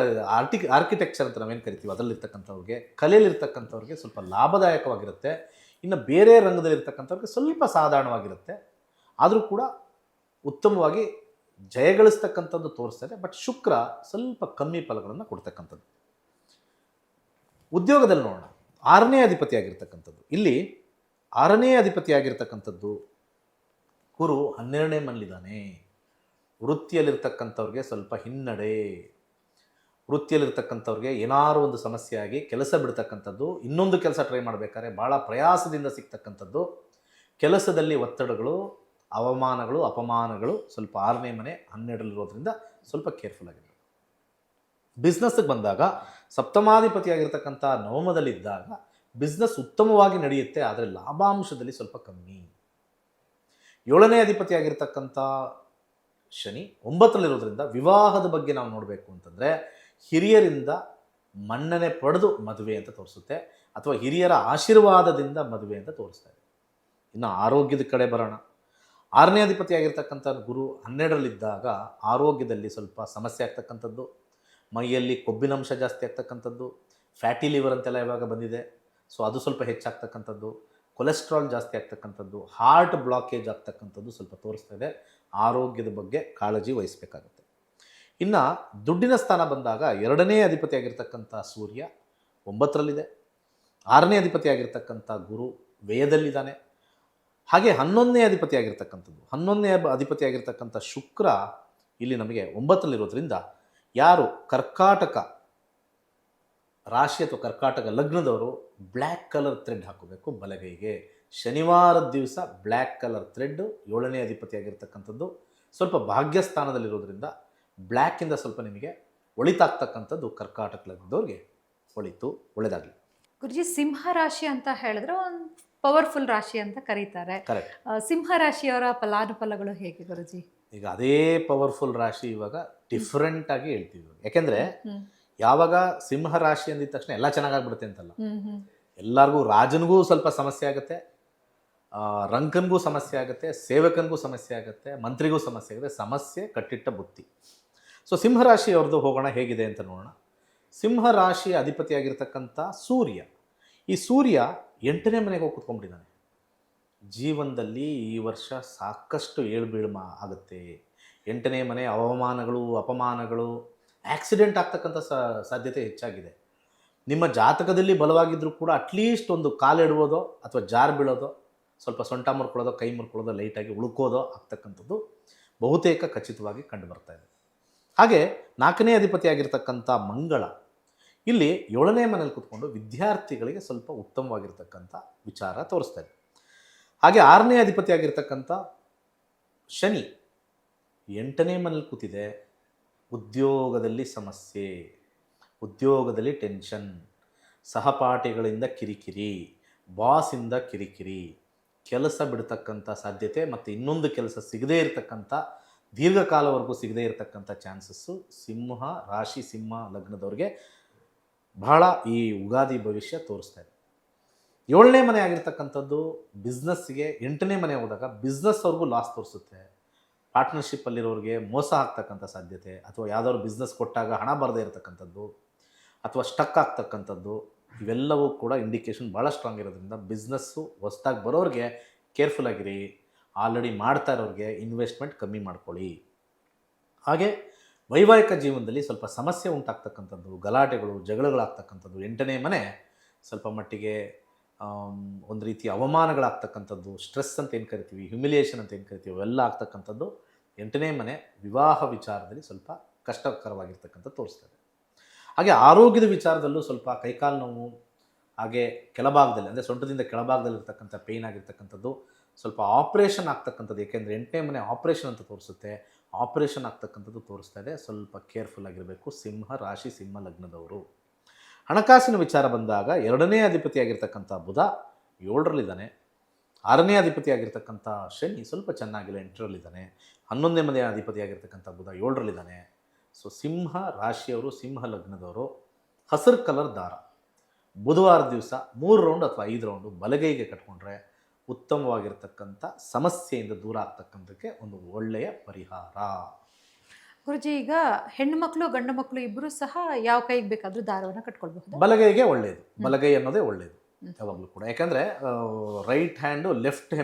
ಆರ್ಕಿಟೆಕ್ಚರ್ ಅಂತ ನಾವೇನು ಕರಿತೀವಿ ಅದರಲ್ಲಿರ್ತಕ್ಕಂಥವ್ರಿಗೆ, ಕಲೆಯಲ್ಲಿರ್ತಕ್ಕಂಥವ್ರಿಗೆ ಸ್ವಲ್ಪ ಲಾಭದಾಯಕವಾಗಿರುತ್ತೆ. ಇನ್ನು ಬೇರೆ ರಂಗದಲ್ಲಿರ್ತಕ್ಕಂಥವ್ರಿಗೆ ಸ್ವಲ್ಪ ಸಾಧಾರಣವಾಗಿರುತ್ತೆ. ಆದರೂ ಕೂಡ ಉತ್ತಮವಾಗಿ ಜಯಗಳಿಸ್ತಕ್ಕಂಥದ್ದು ತೋರಿಸ್ತಾರೆ. ಬಟ್ ಶುಕ್ರ ಸ್ವಲ್ಪ ಕಮ್ಮಿ ಫಲಗಳನ್ನು ಕೊಡ್ತಕ್ಕಂಥದ್ದು. ಉದ್ಯೋಗದಲ್ಲಿ ನೋಡೋಣ. 6ನೇ ಅಧಿಪತಿಯಾಗಿರ್ತಕ್ಕಂಥದ್ದು ಇಲ್ಲಿ 6ನೇ ಅಧಿಪತಿಯಾಗಿರ್ತಕ್ಕಂಥದ್ದು ಗುರು 12ನೇ ಮನೇಲಿದ್ದಾನೆ. ವೃತ್ತಿಯಲ್ಲಿರ್ತಕ್ಕಂಥವ್ರಿಗೆ ಸ್ವಲ್ಪ ಹಿನ್ನಡೆ. ವೃತ್ತಿಯಲ್ಲಿರ್ತಕ್ಕಂಥವ್ರಿಗೆ ಏನಾರು ಒಂದು ಸಮಸ್ಯೆ ಆಗಿ ಕೆಲಸ ಬಿಡ್ತಕ್ಕಂಥದ್ದು, ಇನ್ನೊಂದು ಕೆಲಸ ಟ್ರೈ ಮಾಡಬೇಕಾದ್ರೆ ಭಾಳ ಪ್ರಯಾಸದಿಂದ ಸಿಗ್ತಕ್ಕಂಥದ್ದು, ಕೆಲಸದಲ್ಲಿ ಒತ್ತಡಗಳು, ಅವಮಾನಗಳು, ಅಪಮಾನಗಳು ಸ್ವಲ್ಪ 6ನೇ ಮನೆ 12ರಲ್ಲಿರೋದ್ರಿಂದ ಸ್ವಲ್ಪ ಕೇರ್ಫುಲ್ ಆಗಿರಬೇಕು. ಬಿಸ್ನೆಸ್ಗೆ ಬಂದಾಗ ಸಪ್ತಮಾಧಿಪತಿಯಾಗಿರ್ತಕ್ಕಂಥ ನವಮದಲ್ಲಿದ್ದಾಗ ಬಿಸ್ನೆಸ್ ಉತ್ತಮವಾಗಿ ನಡೆಯುತ್ತೆ, ಆದರೆ ಲಾಭಾಂಶದಲ್ಲಿ ಸ್ವಲ್ಪ ಕಮ್ಮಿ. 7ನೇ ಅಧಿಪತಿಯಾಗಿರ್ತಕ್ಕಂಥ ಶನಿ 9ರಲ್ಲಿರೋದ್ರಿಂದ ವಿವಾಹದ ಬಗ್ಗೆ ನಾವು ನೋಡಬೇಕು ಅಂತಂದರೆ ಹಿರಿಯರಿಂದ ಮನ್ನಣೆ ಪಡೆದು ಮದುವೆ ಅಂತ ತೋರಿಸುತ್ತೆ, ಅಥವಾ ಹಿರಿಯರ ಆಶೀರ್ವಾದದಿಂದ ಮದುವೆ ಅಂತ ತೋರಿಸ್ತಾ ಇದೆ. ಇನ್ನು ಆರೋಗ್ಯದ ಕಡೆ ಬರೋಣ. 6ನೇ ಅಧಿಪತಿಯಾಗಿರ್ತಕ್ಕಂಥ ಗುರು 12ರಲ್ಲಿದ್ದಾಗ ಆರೋಗ್ಯದಲ್ಲಿ ಸ್ವಲ್ಪ ಸಮಸ್ಯೆ ಆಗ್ತಕ್ಕಂಥದ್ದು, ಮೈಯಲ್ಲಿ ಕೊಬ್ಬಿನಂಶ ಜಾಸ್ತಿ ಆಗ್ತಕ್ಕಂಥದ್ದು, ಫ್ಯಾಟಿ ಲಿವರ್ ಅಂತೆಲ್ಲ ಇವಾಗ ಬಂದಿದೆ, ಸೊ ಅದು ಸ್ವಲ್ಪ ಹೆಚ್ಚಾಗ್ತಕ್ಕಂಥದ್ದು, ಕೊಲೆಸ್ಟ್ರಾಲ್ ಜಾಸ್ತಿ ಆಗ್ತಕ್ಕಂಥದ್ದು, ಹಾರ್ಟ್ ಬ್ಲಾಕೇಜ್ ಆಗ್ತಕ್ಕಂಥದ್ದು ಸ್ವಲ್ಪ ತೋರಿಸ್ತಾ ಇದೆ. ಆರೋಗ್ಯದ ಬಗ್ಗೆ ಕಾಳಜಿ ವಹಿಸಬೇಕಾಗುತ್ತೆ. ಇನ್ನು ದುಡ್ಡಿನ ಸ್ಥಾನ ಬಂದಾಗ 2ನೇ ಅಧಿಪತಿಯಾಗಿರ್ತಕ್ಕಂಥ ಸೂರ್ಯ 9ರಲ್ಲಿದೆ. 6ನೇ ಅಧಿಪತಿಯಾಗಿರ್ತಕ್ಕಂಥ ಗುರು ವ್ಯಯದಲ್ಲಿದ್ದಾನೆ. ಹಾಗೆ 11ನೇ ಅಧಿಪತಿಯಾಗಿರ್ತಕ್ಕಂಥದ್ದು 11ನೇ ಅಧಿಪತಿಯಾಗಿರ್ತಕ್ಕಂಥ ಶುಕ್ರ ಇಲ್ಲಿ ನಮಗೆ 9ರಲ್ಲಿರೋದ್ರಿಂದ ಯಾರು ಕರ್ಕಾಟಕ ರಾಶಿ ಅಥವಾ ಕರ್ಕಾಟಕ ಲಗ್ನದವರು ಬ್ಲ್ಯಾಕ್ ಕಲರ್ ಥ್ರೆಡ್ ಹಾಕೋಬೇಕು ಬಲಗೈಗೆ. ಶನಿವಾರದ ದಿವಸ ಬ್ಲ್ಯಾಕ್ ಕಲರ್ ಥ್ರೆಡ್ 7ನೇ ಅಧಿಪತಿಯಾಗಿರ್ತಕ್ಕಂಥದ್ದು ಸ್ವಲ್ಪ ಭಾಗ್ಯಸ್ಥಾನದಲ್ಲಿರೋದ್ರಿಂದ ಬ್ಲ್ಯಾಕಿಂದ ಸ್ವಲ್ಪ ನಿಮಗೆ ಒಳಿತಾಗ್ತಕ್ಕಂಥದ್ದು ಕರ್ಕಾಟಕ ಲಗ್ನದವ್ರಿಗೆ ಒಳ್ಳೆಯದಾಗಲಿ. ಗುರುಜಿ, ಸಿಂಹ ರಾಶಿ ಅಂತ ಹೇಳಿದ್ರೆ ಒಂದು ಪವರ್ಫುಲ್ ರಾಶಿ ಅಂತ ಕರೀತಾರೆ. ಕರೆಕ್ಟ್. ಸಿಂಹ ರಾಶಿಯವರ ಫಲಾನುಫಲಗಳು ಹೇಗೆ ಗುರುಜಿ? ಈಗ ಅದೇ ಪವರ್ಫುಲ್ ರಾಶಿ ಇವಾಗ ಡಿಫ್ರೆಂಟ್ ಆಗಿ ಹೇಳ್ತೀವಿ. ಯಾಕೆಂದರೆ ಯಾವಾಗ ಸಿಂಹ ರಾಶಿ ಅಂದಿದ ತಕ್ಷಣ ಎಲ್ಲ ಚೆನ್ನಾಗಾಗ್ಬಿಡುತ್ತೆ ಅಂತಲ್ಲ. ಎಲ್ಲರಿಗೂ, ರಾಜನಿಗೂ ಸ್ವಲ್ಪ ಸಮಸ್ಯೆ ಆಗುತ್ತೆ, ರಂಕನಿಗೂ ಸಮಸ್ಯೆ ಆಗುತ್ತೆ, ಸೇವಕನಿಗೂ ಸಮಸ್ಯೆ ಆಗುತ್ತೆ, ಮಂತ್ರಿಗೂ ಸಮಸ್ಯೆ ಆಗುತ್ತೆ. ಸಮಸ್ಯೆ ಕಟ್ಟಿಟ್ಟ ಬುತ್ತಿ. ಸೊ ಸಿಂಹರಾಶಿಯವ್ರದ್ದು ಹೋಗೋಣ ಹೇಗಿದೆ ಅಂತ ನೋಡೋಣ. ಸಿಂಹರಾಶಿಯ ಅಧಿಪತಿಯಾಗಿರ್ತಕ್ಕಂಥ ಸೂರ್ಯ, ಈ ಸೂರ್ಯ 8ನೇ ಮನೆಗೆ ಹೋಗಿ ಕುತ್ಕೊಂಡ್ಬಿಟ್ಟಿದ್ದಾನೆ. ಜೀವನದಲ್ಲಿ ಈ ವರ್ಷ ಸಾಕಷ್ಟು ಏಳುಬೀಳು ಆಗುತ್ತೆ. 8ನೇ ಮನೆ ಅವಮಾನಗಳು, ಅಪಮಾನಗಳು, ಆಕ್ಸಿಡೆಂಟ್ ಆಗ್ತಕ್ಕಂಥ ಸಾಧ್ಯತೆ ಹೆಚ್ಚಾಗಿದೆ. ನಿಮ್ಮ ಜಾತಕದಲ್ಲಿ ಬಲವಾಗಿದ್ದರೂ ಕೂಡ ಅಟ್ಲೀಸ್ಟ್ ಒಂದು ಕಾಲಿಡುವುದೋ ಅಥವಾ ಜಾರು ಬೀಳೋದೋ, ಸ್ವಲ್ಪ ಸೊಂಟ ಮುರ್ಕೊಳ್ಳೋದೋ, ಕೈ ಮುರ್ಕೊಳ್ಳೋದೋ, ಲೈಟಾಗಿ ಉಳ್ಕೋದೋ ಆಗ್ತಕ್ಕಂಥದ್ದು ಬಹುತೇಕ ಖಚಿತವಾಗಿ ಕಂಡುಬರ್ತಾ ಇದೆ. ಹಾಗೆ 4ನೇ ಅಧಿಪತಿಯಾಗಿರ್ತಕ್ಕಂಥ ಮಂಗಳ ಇಲ್ಲಿ 7ನೇ ಮನೇಲಿ ಕೂತ್ಕೊಂಡು ವಿದ್ಯಾರ್ಥಿಗಳಿಗೆ ಸ್ವಲ್ಪ ಉತ್ತಮವಾಗಿರ್ತಕ್ಕಂಥ ವಿಚಾರ ತೋರಿಸ್ತಾ ಇದೆ. ಹಾಗೆ 6ನೇ ಅಧಿಪತಿಯಾಗಿರ್ತಕ್ಕಂಥ ಶನಿ 8ನೇ ಮನೇಲಿ ಕೂತಿದೆ. ಉದ್ಯೋಗದಲ್ಲಿ ಸಮಸ್ಯೆ, ಉದ್ಯೋಗದಲ್ಲಿ ಟೆನ್ಷನ್, ಸಹಪಾಠಿಗಳಿಂದ ಕಿರಿಕಿರಿ, ಬಾಸಿಂದ ಕಿರಿಕಿರಿ, ಕೆಲಸ ಬಿಡ್ತಕ್ಕಂಥ ಸಾಧ್ಯತೆ ಮತ್ತು ಇನ್ನೊಂದು ಕೆಲಸ ಸಿಗದೇ ಇರತಕ್ಕಂಥ, ದೀರ್ಘಕಾಲವರೆಗೂ ಸಿಗದೇ ಇರತಕ್ಕಂಥ ಚಾನ್ಸಸ್ಸು ಸಿಂಹ ರಾಶಿ, ಸಿಂಹ ಲಗ್ನದವ್ರಿಗೆ ಬಹಳ ಈ ಯುಗಾದಿ ಭವಿಷ್ಯ ತೋರಿಸ್ತಾ ಇದೆ. 7ನೇ ಮನೆ ಆಗಿರ್ತಕ್ಕಂಥದ್ದು ಬಿಸ್ನೆಸ್ಸಿಗೆ, 8ನೇ ಮನೆ ಹೋದಾಗ ಬಿಸ್ನೆಸ್ ಅವ್ರಿಗೂ ಲಾಸ್ ತೋರಿಸುತ್ತೆ. ಪಾರ್ಟ್ನರ್ಶಿಪ್ಪಲ್ಲಿರೋರಿಗೆ ಮೋಸ ಆಗ್ತಕ್ಕಂಥ ಸಾಧ್ಯತೆ, ಅಥವಾ ಯಾವುದಾದ್ರು ಬಿಸ್ನೆಸ್ ಕೊಟ್ಟಾಗ ಹಣ ಬರದೇ ಇರತಕ್ಕಂಥದ್ದು, ಅಥವಾ ಸ್ಟಕ್ ಆಗ್ತಕ್ಕಂಥದ್ದು, ಇವೆಲ್ಲವೂ ಕೂಡ ಇಂಡಿಕೇಶನ್ ಭಾಳ ಸ್ಟ್ರಾಂಗ್ ಇರೋದ್ರಿಂದ ಬಿಸ್ನೆಸ್ಸು ಹೊಸ್ದಾಗಿ ಬರೋರಿಗೆ ಕೇರ್ಫುಲ್ ಆಗಿರಿ. ಆಲ್ರೆಡಿ ಮಾಡ್ತಾ ಇರೋರಿಗೆ ಇನ್ವೆಸ್ಟ್ಮೆಂಟ್ ಕಮ್ಮಿ ಮಾಡ್ಕೊಳ್ಳಿ. ಹಾಗೆ ವೈವಾಹಿಕ ಜೀವನದಲ್ಲಿ ಸ್ವಲ್ಪ ಸಮಸ್ಯೆ ಉಂಟಾಗ್ತಕ್ಕಂಥದ್ದು, ಗಲಾಟೆಗಳು, ಜಗಳಗಳಾಗ್ತಕ್ಕಂಥದ್ದು, 8ನೇ ಮನೆ ಸ್ವಲ್ಪ ಮಟ್ಟಿಗೆ ಒಂದು ರೀತಿಯ ಅವಮಾನಗಳಾಗ್ತಕ್ಕಂಥದ್ದು, ಸ್ಟ್ರೆಸ್ ಅಂತ ಏನು ಕರಿತೀವಿ, ಹ್ಯುಮಿಲಿಯೇಷನ್ ಅಂತ ಏನು ಕರಿತೀವಿ, ಅವೆಲ್ಲ ಆಗ್ತಕ್ಕಂಥದ್ದು 8ನೇ ಮನೆ ವಿವಾಹ ವಿಚಾರದಲ್ಲಿ ಸ್ವಲ್ಪ ಕಷ್ಟಕರವಾಗಿರ್ತಕ್ಕಂಥದ್ದು ತೋರಿಸ್ತದೆ. ಹಾಗೆ ಆರೋಗ್ಯದ ವಿಚಾರದಲ್ಲೂ ಸ್ವಲ್ಪ ಕೈಕಾಲು ನೋವು, ಹಾಗೆ ಕೆಳಭಾಗದಲ್ಲಿ ಅಂದರೆ ಸೊಂಟದಿಂದ ಕೆಳಭಾಗದಲ್ಲಿರ್ತಕ್ಕಂಥ ಪೇಯ್ನ್ ಆಗಿರ್ತಕ್ಕಂಥದ್ದು, ಸ್ವಲ್ಪ ಆಪ್ರೇಷನ್ ಆಗ್ತಕ್ಕಂಥದ್ದು. ಏಕೆಂದರೆ 8ನೇ ಮನೆ ಆಪ್ರೇಷನ್ ಅಂತ ತೋರಿಸುತ್ತೆ, ಆಪ್ರೇಷನ್ ಆಗ್ತಕ್ಕಂಥದ್ದು ತೋರಿಸ್ತಾ ಇದೆ. ಸ್ವಲ್ಪ ಕೇರ್ಫುಲ್ ಆಗಿರಬೇಕು ಸಿಂಹ ರಾಶಿ, ಸಿಂಹ ಲಗ್ನದವರು. ಹಣಕಾಸಿನ ವಿಚಾರ ಬಂದಾಗ 2ನೇ ಅಧಿಪತಿಯಾಗಿರ್ತಕ್ಕಂಥ ಬುಧ 7ರಲ್ಲಿದ್ದಾನೆ. 6ನೇ ಅಧಿಪತಿಯಾಗಿರ್ತಕ್ಕಂಥ ಶನಿ ಸ್ವಲ್ಪ ಚೆನ್ನಾಗಿಲ್ಲ, 8ರಲ್ಲಿದ್ದಾನೆ. 11ನೇ ಮನೆಯ ಅಧಿಪತಿಯಾಗಿರ್ತಕ್ಕಂಥ ಬುಧ 7ರಲ್ಲಿದ್ದಾನೆ. ಸೊ ಸಿಂಹ ರಾಶಿಯವರು, ಸಿಂಹ ಲಗ್ನದವರು ಹಸಿರು ಕಲರ್ ದಾರ ಬುಧವಾರ ದಿವಸ 3 ರೌಂಡ್ ಅಥವಾ 5 ರೌಂಡು ಬಲಗೈಗೆ ಕಟ್ಕೊಂಡ್ರೆ ಉತ್ತಮವಾಗಿರ್ತಕ್ಕಂಥ ಸಮಸ್ಯೆಯಿಂದ ದೂರ ಆಗ್ತಕ್ಕಂಥಕ್ಕೆ ಒಂದು ಒಳ್ಳೆಯ ಪರಿಹಾರ. ಗುರುಜಿ, ಈಗ ಹೆಣ್ಣು ಮಕ್ಕಳು ಗಂಡು ಮಕ್ಕಳು ಇಬ್ಬರು ಸಹ ಯಾವ ಕೈಗೆ ಬೇಕಾದರೂ ದಾರವನ್ನು ಕಟ್ಕೊಳ್ಬಹುದು. ಬಲಗೈಗೆ ಒಳ್ಳೆಯದು, ಬಲಗೈ ಅನ್ನೋದೇ ಒಳ್ಳೆಯದು ಯಾವಾಗಲೂ ಕೂಡ. ಯಾಕಂದರೆ ರೈಟ್ ಹ್ಯಾಂಡು ಲೆಫ್ಟ್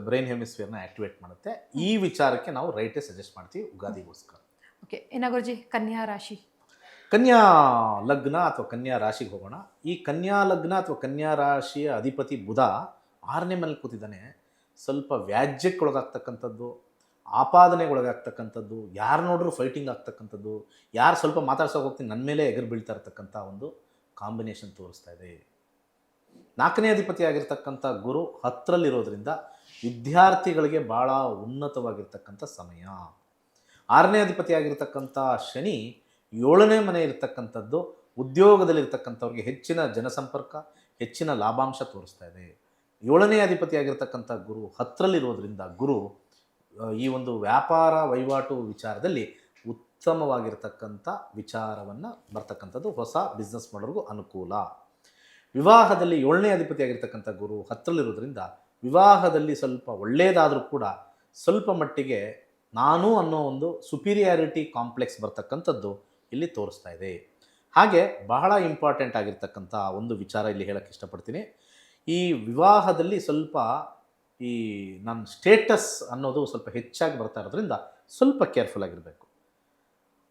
ಬ್ರೈನ್ ಹೆಮಿಸ್ಫಿಯರ್ನ ಆ್ಯಕ್ಟಿವೇಟ್ ಮಾಡುತ್ತೆ. ಈ ವಿಚಾರಕ್ಕೆ ನಾವು ರೈಟೇ ಸಜೆಸ್ಟ್ ಮಾಡ್ತೀವಿ ಉಗಾದಿಗೋಸ್ಕರ. ಓಕೆ, ಇನ್ನು ಗುರುಜಿ ಕನ್ಯಾ ರಾಶಿ, ಕನ್ಯಾ ಲಗ್ನ ಅಥವಾ ಕನ್ಯಾ ರಾಶಿಗೆ ಹೋಗೋಣ. ಈ ಕನ್ಯಾ ಲಗ್ನ ಅಥವಾ ಕನ್ಯಾ ರಾಶಿಯ ಅಧಿಪತಿ ಬುಧ 6ನೇ ಮನೇಲಿ ಕೂತಿದ್ದಾನೆ. ಸ್ವಲ್ಪ ವ್ಯಾಜ್ಯಕ್ಕೊಳಗಾಗ್ತಕ್ಕಂಥದ್ದು, ಆಪಾದನೆಗೊಳಗಾಗ್ತಕ್ಕಂಥದ್ದು, ಯಾರು ನೋಡ್ರೂ ಫೈಟಿಂಗ್ ಆಗ್ತಕ್ಕಂಥದ್ದು, ಯಾರು ಸ್ವಲ್ಪ ಮಾತಾಡ್ಸೋಕೆ ಹೋಗ್ತೀನಿ ನನ್ನ ಮೇಲೆ ಎಗರು ಬೀಳ್ತಾ ಇರ್ತಕ್ಕಂಥ ಒಂದು ಕಾಂಬಿನೇಷನ್ ತೋರಿಸ್ತಾ ಇದೆ. 4ನೇ ಅಧಿಪತಿಯಾಗಿರ್ತಕ್ಕಂಥ ಗುರು 10ರಲ್ಲಿರೋದ್ರಿಂದ ವಿದ್ಯಾರ್ಥಿಗಳಿಗೆ ಭಾಳ ಉನ್ನತವಾಗಿರ್ತಕ್ಕಂಥ ಸಮಯ. 6ನೇ ಅಧಿಪತಿಯಾಗಿರ್ತಕ್ಕಂಥ ಶನಿ 7ನೇ ಮನೆ ಇರತಕ್ಕಂಥದ್ದು ಉದ್ಯೋಗದಲ್ಲಿರ್ತಕ್ಕಂಥವ್ರಿಗೆ ಹೆಚ್ಚಿನ ಜನಸಂಪರ್ಕ, ಹೆಚ್ಚಿನ ಲಾಭಾಂಶ ತೋರಿಸ್ತಾ ಇದೆ. 7ನೇ ಅಧಿಪತಿಯಾಗಿರ್ತಕ್ಕಂಥ ಗುರು 10ರಲ್ಲಿರೋದ್ರಿಂದ ಗುರು ಈ ಒಂದು ವ್ಯಾಪಾರ ವಹಿವಾಟು ವಿಚಾರದಲ್ಲಿ ಉತ್ತಮವಾಗಿರ್ತಕ್ಕಂಥ ವಿಚಾರವನ್ನು ಬರ್ತಕ್ಕಂಥದ್ದು, ಹೊಸ ಬಿಸ್ನೆಸ್ ಮಾಡೋರಿಗೂ ಅನುಕೂಲ. ವಿವಾಹದಲ್ಲಿ 7ನೇ ಅಧಿಪತಿಯಾಗಿರ್ತಕ್ಕಂಥ ಗುರು 10ರಲ್ಲಿರೋದ್ರಿಂದ ವಿವಾಹದಲ್ಲಿ ಸ್ವಲ್ಪ ಒಳ್ಳೆಯದಾದರೂ ಕೂಡ ಸ್ವಲ್ಪ ಮಟ್ಟಿಗೆ ನಾನು ಅನ್ನೋ ಒಂದು ಸುಪೀರಿಯಾರಿಟಿ ಕಾಂಪ್ಲೆಕ್ಸ್ ಬರ್ತಕ್ಕಂಥದ್ದು ಇಲ್ಲಿ ತೋರಿಸ್ತಾ ಇದೆ. ಹಾಗೆ ಬಹಳ ಇಂಪಾರ್ಟೆಂಟ್ ಆಗಿರ್ತಕ್ಕಂಥ ಒಂದು ವಿಚಾರ ಇಲ್ಲಿ ಹೇಳಕ್ಕೆ ಇಷ್ಟಪಡ್ತೀನಿ. ಈ ವಿವಾಹದಲ್ಲಿ ಸ್ವಲ್ಪ ಈ ನನ್ನ ಸ್ಟೇಟಸ್ ಅನ್ನೋದು ಸ್ವಲ್ಪ ಹೆಚ್ಚಾಗಿ ಬರ್ತಾ ಇರೋದ್ರಿಂದ ಸ್ವಲ್ಪ ಕೇರ್ಫುಲ್ ಆಗಿರಬೇಕು.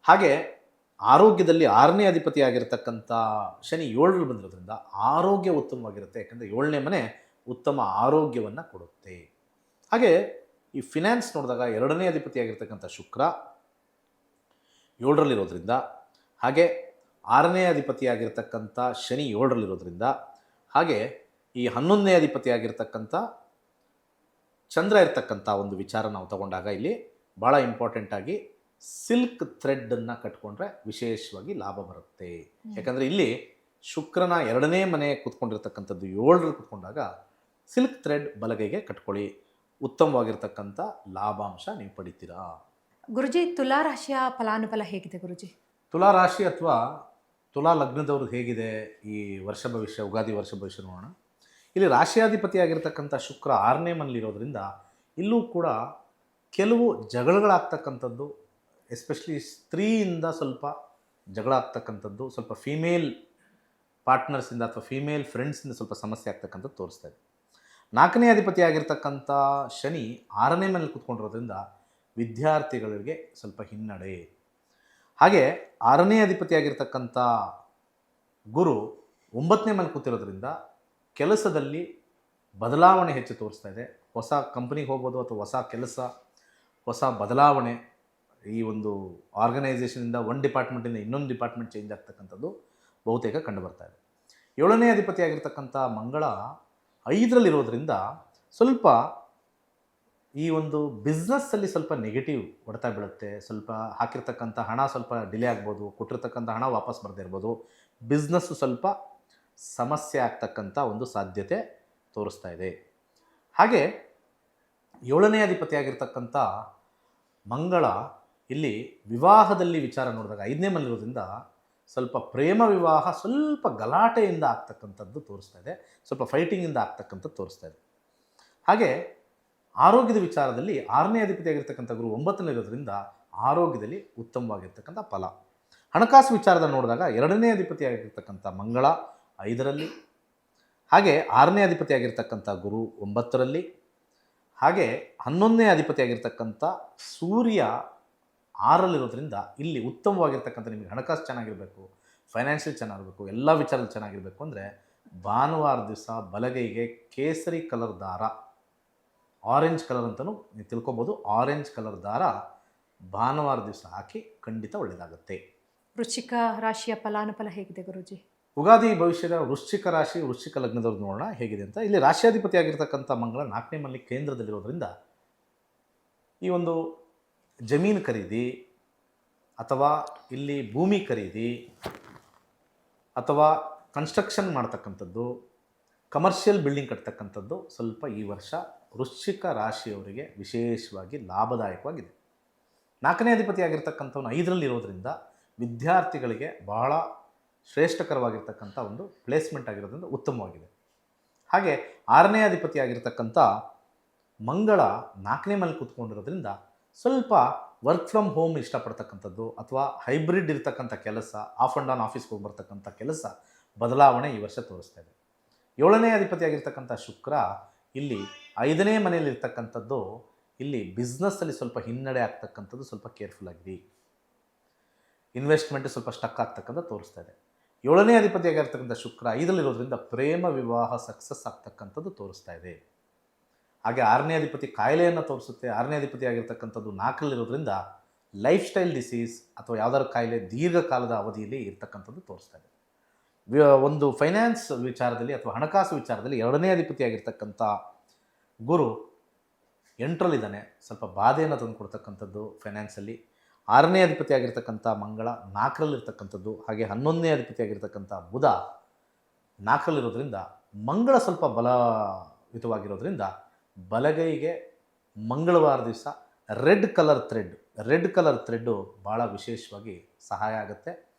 ಹಾಗೆ ಆರೋಗ್ಯದಲ್ಲಿ 6ನೇ ಅಧಿಪತಿ ಆಗಿರತಕ್ಕಂಥ ಶನಿ 7ರಲ್ಲಿ ಬಂದಿರೋದ್ರಿಂದ ಆರೋಗ್ಯ ಉತ್ತಮವಾಗಿರುತ್ತೆ. ಯಾಕಂದರೆ 7ನೇ ಮನೆ ಉತ್ತಮ ಆರೋಗ್ಯವನ್ನು ಕೊಡುತ್ತೆ. ಹಾಗೆ ಈ ಫಿನಾನ್ಸ್ ನೋಡಿದಾಗ 2ನೇ ಅಧಿಪತಿ ಆಗಿರ್ತಕ್ಕಂಥ ಶುಕ್ರ 7ರಲ್ಲಿರೋದ್ರಿಂದ, ಹಾಗೆ 6ನೇ ಅಧಿಪತಿ ಆಗಿರ್ತಕ್ಕಂಥ ಶನಿ 7ರಲ್ಲಿರೋದ್ರಿಂದ, ಹಾಗೆ ಈ 11ನೇ ಅಧಿಪತಿ ಆಗಿರ್ತಕ್ಕಂಥ ಚಂದ್ರ ಇರ್ತಕ್ಕಂಥ ಒಂದು ವಿಚಾರ ನಾವು ತಗೊಂಡಾಗ ಇಲ್ಲಿ ಭಾಳ ಇಂಪಾರ್ಟೆಂಟಾಗಿ ಸಿಲ್ಕ್ ಥ್ರೆಡ್ಡನ್ನು ಕಟ್ಕೊಂಡ್ರೆ ವಿಶೇಷವಾಗಿ ಲಾಭ ಬರುತ್ತೆ. ಯಾಕಂದರೆ ಇಲ್ಲಿ ಶುಕ್ರನ 2ನೇ ಮನೆ ಕೂತ್ಕೊಂಡಿರ್ತಕ್ಕಂಥದ್ದು 7ರಲ್ಲಿ ಕೂತ್ಕೊಂಡಾಗ ಸಿಲ್ಕ್ ಥ್ರೆಡ್ ಬಲಗೈಗೆ ಕಟ್ಕೊಳ್ಳಿ, ಉತ್ತಮವಾಗಿರ್ತಕ್ಕಂಥ ಲಾಭಾಂಶ ನೀವು ಪಡಿತೀರಾ. ಗುರುಜಿ, ತುಲಾ ರಾಶಿಯ ಫಲಾನುಫಲ ಹೇಗಿದೆ ಗುರುಜಿ? ತುಲಾ ರಾಶಿ ಅಥವಾ ತುಲಾ ಲಗ್ನದವ್ರು ಹೇಗಿದೆ ಈ ವರ್ಷ ಭವಿಷ್ಯ, ಯುಗಾದಿ ವರ್ಷ ಭವಿಷ್ಯ ನೋಡೋಣ. ಇಲ್ಲಿ ರಾಶಿಯಾಧಿಪತಿ ಆಗಿರ್ತಕ್ಕಂಥ ಶುಕ್ರ 6ನೇ ಮನೇಲಿರೋದ್ರಿಂದ ಇಲ್ಲೂ ಕೂಡ ಕೆಲವು ಜಗಳಗಳಾಗ್ತಕ್ಕಂಥದ್ದು, ಎಸ್ಪೆಷಲಿ ಸ್ತ್ರೀಯಿಂದ ಸ್ವಲ್ಪ ಜಗಳ ಆಗ್ತಕ್ಕಂಥದ್ದು, ಸ್ವಲ್ಪ ಫೀಮೇಲ್ ಪಾರ್ಟ್ನರ್ಸಿಂದ ಅಥವಾ ಫೀಮೇಲ್ ಫ್ರೆಂಡ್ಸಿಂದ ಸ್ವಲ್ಪ ಸಮಸ್ಯೆ ಆಗ್ತಕ್ಕಂಥದ್ದು ತೋರಿಸ್ತಾ ಇದೆ. 4ನೇ ಅಧಿಪತಿ ಆಗಿರ್ತಕ್ಕಂಥ ಶನಿ 6ನೇ ಮನೇಲಿ ಕೂತ್ಕೊಂಡಿರೋದ್ರಿಂದ ವಿದ್ಯಾರ್ಥಿಗಳಿಗೆ ಸ್ವಲ್ಪ ಹಿನ್ನಡೆ. ಹಾಗೆ 6ನೇ ಅಧಿಪತಿ ಆಗಿರ್ತಕ್ಕಂಥ ಗುರು 9ನೇ ಮನೇಲಿ ಕೂತಿರೋದ್ರಿಂದ ಕೆಲಸದಲ್ಲಿ ಬದಲಾವಣೆ ಹೆಚ್ಚು ತೋರಿಸ್ತಾ ಇದೆ. ಹೊಸ ಕಂಪ್ನಿಗೆ ಹೋಗ್ಬೋದು ಅಥವಾ ಹೊಸ ಕೆಲಸ, ಹೊಸ ಬದಲಾವಣೆ, ಈ ಒಂದು ಆರ್ಗನೈಸೇಷನಿಂದ ಒಂದು ಡಿಪಾರ್ಟ್ಮೆಂಟಿಂದ ಇನ್ನೊಂದು ಡಿಪಾರ್ಟ್ಮೆಂಟ್ ಚೇಂಜ್ ಆಗ್ತಕ್ಕಂಥದ್ದು ಬಹುತೇಕ ಕಂಡುಬರ್ತಾ ಇದೆ. 7ನೇ ಅಧಿಪತಿ ಆಗಿರ್ತಕ್ಕಂಥ ಮಂಗಳ 5ರಲ್ಲಿರೋದ್ರಿಂದ ಸ್ವಲ್ಪ ಈ ಒಂದು ಬಿಸ್ನೆಸ್ಸಲ್ಲಿ ಸ್ವಲ್ಪ ನೆಗೆಟಿವ್ ಹೊಡೆತ ಬೀಳುತ್ತೆ. ಸ್ವಲ್ಪ ಹಾಕಿರ್ತಕ್ಕಂಥ ಹಣ ಸ್ವಲ್ಪ ಡಿಲೇ ಆಗ್ಬೋದು, ಕೊಟ್ಟಿರ್ತಕ್ಕಂಥ ಹಣ ವಾಪಸ್ ಬರದೇ ಇರ್ಬೋದು, ಬಿಸ್ನೆಸ್ಸು ಸ್ವಲ್ಪ ಸಮಸ್ಯೆ ಆಗ್ತಕ್ಕಂಥ ಒಂದು ಸಾಧ್ಯತೆ ತೋರಿಸ್ತಾ ಇದೆ. ಹಾಗೆ 7ನೇ ಅಧಿಪತಿ ಆಗಿರ್ತಕ್ಕಂಥ ಮಂಗಳ ಇಲ್ಲಿ ವಿವಾಹದಲ್ಲಿ ವಿಚಾರ ನೋಡಿದಾಗ 5ನೇ ಮನೇಲಿರೋದ್ರಿಂದ ಸ್ವಲ್ಪ ಪ್ರೇಮ ವಿವಾಹ ಸ್ವಲ್ಪ ಗಲಾಟೆಯಿಂದ ಆಗ್ತಕ್ಕಂಥದ್ದು ತೋರಿಸ್ತಾ ಇದೆ, ಸ್ವಲ್ಪ ಫೈಟಿಂಗಿಂದ ಆಗ್ತಕ್ಕಂಥದ್ದು ತೋರಿಸ್ತಾ ಇದೆ. ಹಾಗೆ ಆರೋಗ್ಯದ ವಿಚಾರದಲ್ಲಿ 6ನೇ ಅಧಿಪತಿ ಆಗಿರ್ತಕ್ಕಂಥ ಗುರು 9ರಲ್ಲಿರೋದ್ರಿಂದ ಆರೋಗ್ಯದಲ್ಲಿ ಉತ್ತಮವಾಗಿರ್ತಕ್ಕಂಥ ಫಲ. ಹಣಕಾಸು ವಿಚಾರದಲ್ಲಿ ನೋಡಿದಾಗ 2ನೇ ಅಧಿಪತಿ ಆಗಿರ್ತಕ್ಕಂಥ ಮಂಗಳ 5ರಲ್ಲಿ, ಹಾಗೆ 6ನೇ ಅಧಿಪತಿ ಆಗಿರ್ತಕ್ಕಂಥ ಗುರು 9ರಲ್ಲಿ, ಹಾಗೆ 11ನೇ ಅಧಿಪತಿ ಆಗಿರ್ತಕ್ಕಂಥ ಸೂರ್ಯ 6ರಲ್ಲಿರೋದ್ರಿಂದ ಇಲ್ಲಿ ಉತ್ತಮವಾಗಿರ್ತಕ್ಕಂಥ ನಿಮಗೆ ಹಣಕಾಸು ಚೆನ್ನಾಗಿರಬೇಕು, ಫೈನಾನ್ಷಿಯಲ್ ಚೆನ್ನಾಗಿರಬೇಕು, ಎಲ್ಲ ವಿಚಾರದಲ್ಲಿ ಚೆನ್ನಾಗಿರಬೇಕು ಅಂದರೆ ಭಾನುವಾರ ದಿವಸ ಬಲಗೈಗೆ ಕೇಸರಿ ಕಲರ್ ದಾರ, ಆರೆಂಜ್ ಕಲರ್ ಅಂತಲೂ ನೀವು ತಿಳ್ಕೊಬೋದು, ಆರೆಂಜ್ ಕಲರ್ ದಾರ ಭಾನುವಾರ ದಿವಸ ಹಾಕಿ ಖಂಡಿತ ಒಳ್ಳೆಯದಾಗುತ್ತೆ. ವೃಶ್ಚಿಕ ರಾಶಿಯ ಫಲಾನುಫಲ ಹೇಗಿದೆ ಗುರುಜಿ? ಯುಗಾದಿ ಭವಿಷ್ಯದ ವೃಶ್ಚಿಕ ರಾಶಿ, ವೃಶ್ಚಿಕ ಲಗ್ನದವ್ರು ನೋಡೋಣ ಹೇಗಿದೆ ಅಂತ. ಇಲ್ಲಿ ರಾಶಿಯಾಧಿಪತಿ ಆಗಿರ್ತಕ್ಕಂಥ ಮಂಗಳ 4ನೇ ಮನೆ ಕೇಂದ್ರದಲ್ಲಿರೋದ್ರಿಂದ ಈ ಒಂದು ಜಮೀನು ಖರೀದಿ ಅಥವಾ ಇಲ್ಲಿ ಭೂಮಿ ಖರೀದಿ ಅಥವಾ ಕನ್ಸ್ಟ್ರಕ್ಷನ್ ಮಾಡ್ತಕ್ಕಂಥದ್ದು, ಕಮರ್ಷಿಯಲ್ ಬಿಲ್ಡಿಂಗ್ ಕಟ್ತಕ್ಕಂಥದ್ದು ಸ್ವಲ್ಪ ಈ ವರ್ಷ ವೃಶ್ಚಿಕ ರಾಶಿಯವರಿಗೆ ವಿಶೇಷವಾಗಿ ಲಾಭದಾಯಕವಾಗಿದೆ. 4ನೇ ಅಧಿಪತಿ ಆಗಿರ್ತಕ್ಕಂಥವನು 5ರಲ್ಲಿರೋದ್ರಿಂದ ವಿದ್ಯಾರ್ಥಿಗಳಿಗೆ ಬಹಳ ಶ್ರೇಷ್ಠಕರವಾಗಿರ್ತಕ್ಕಂಥ ಒಂದು ಪ್ಲೇಸ್ಮೆಂಟ್ ಆಗಿರೋದ್ರಿಂದ ಉತ್ತಮವಾಗಿದೆ. ಹಾಗೆ 6ನೇ ಅಧಿಪತಿ ಆಗಿರ್ತಕ್ಕಂಥ ಮಂಗಳ 4ನೇ ಮನೇಲಿ ಕೂತ್ಕೊಂಡಿರೋದ್ರಿಂದ ಸ್ವಲ್ಪ ವರ್ಕ್ ಫ್ರಮ್ ಹೋಮ್ ಇಷ್ಟಪಡ್ತಕ್ಕಂಥದ್ದು ಅಥವಾ ಹೈಬ್ರಿಡ್ ಇರ್ತಕ್ಕಂಥ ಕೆಲಸ, ಆಫ್ ಆ್ಯಂಡ್ ಆನ್ ಆಫೀಸ್ಗೆ ಹೋಗಿ ಬರ್ತಕ್ಕಂಥ ಕೆಲಸ ಬದಲಾವಣೆ ಈ ವರ್ಷ ತೋರಿಸ್ತಾ ಇದೆ. 7ನೇ ಅಧಿಪತಿ ಆಗಿರ್ತಕ್ಕಂಥ ಶುಕ್ರ ಇಲ್ಲಿ 5ನೇ ಮನೆಯಲ್ಲಿರ್ತಕ್ಕಂಥದ್ದು ಇಲ್ಲಿ ಬಿಸ್ನೆಸ್ಸಲ್ಲಿ ಸ್ವಲ್ಪ ಹಿನ್ನಡೆ ಆಗ್ತಕ್ಕಂಥದ್ದು, ಸ್ವಲ್ಪ ಕೇರ್ಫುಲ್ ಆಗಿದೆ. ಇನ್ವೆಸ್ಟ್ಮೆಂಟ್ ಸ್ವಲ್ಪ ಸ್ಟಕ್ ಆಗ್ತಕ್ಕಂಥ ತೋರಿಸ್ತಾ ಇದೆ. 7ನೇ ಅಧಿಪತಿ ಆಗಿರ್ತಕ್ಕಂಥ ಶುಕ್ರ 5ರಲ್ಲಿರೋದ್ರಿಂದ ಪ್ರೇಮ ವಿವಾಹ ಸಕ್ಸಸ್ ಆಗ್ತಕ್ಕಂಥದ್ದು ತೋರಿಸ್ತಾ ಇದೆ. ಹಾಗೆ 6ನೇ ಅಧಿಪತಿ ಕಾಯಿಲೆಯನ್ನು ತೋರಿಸುತ್ತೆ. 6ನೇ ಅಧಿಪತಿ ಆಗಿರ್ತಕ್ಕಂಥದ್ದು 4ರಲ್ಲಿರೋದ್ರಿಂದ ಲೈಫ್ ಸ್ಟೈಲ್ ಡಿಸೀಸ್ ಅಥವಾ ಯಾವುದಾದ್ರು ಕಾಯಿಲೆ ದೀರ್ಘಕಾಲದ ಅವಧಿಯಲ್ಲಿ ಇರ್ತಕ್ಕಂಥದ್ದು ತೋರಿಸ್ತಾ ಇದೆ. ಒಂದು ಫೈನಾನ್ಸ್ ವಿಚಾರದಲ್ಲಿ ಅಥವಾ ಹಣಕಾಸು ವಿಚಾರದಲ್ಲಿ 2ನೇ ಅಧಿಪತಿ ಆಗಿರ್ತಕ್ಕಂಥ ಗುರು 8ರಲ್ಲಿದ್ದಾನೆ, ಸ್ವಲ್ಪ ಬಾಧೆಯನ್ನು ತಂದು ಕೊಡ್ತಕ್ಕಂಥದ್ದು ಫೈನಾನ್ಸಲ್ಲಿ. 6ನೇ ಅಧಿಪತಿ ಆಗಿರ್ತಕ್ಕಂಥ ಮಂಗಳ 4ರಲ್ಲಿರ್ತಕ್ಕಂಥದ್ದು, ಹಾಗೆ 11ನೇ ಅಧಿಪತಿ ಆಗಿರ್ತಕ್ಕಂಥ ಬುಧ 4ರಲ್ಲಿರೋದ್ರಿಂದ ಮಂಗಳ ಸ್ವಲ್ಪ ಬಲಯುತವಾಗಿರೋದ್ರಿಂದ ಬಲಗೈಗೆ ಮಂಗಳವಾರ ದಿವಸ ರೆಡ್ ಕಲರ್ ಥ್ರೆಡ್ಡು ಭಾಳ ವಿಶೇಷವಾಗಿ ಸಹಾಯ ಆಗುತ್ತೆ.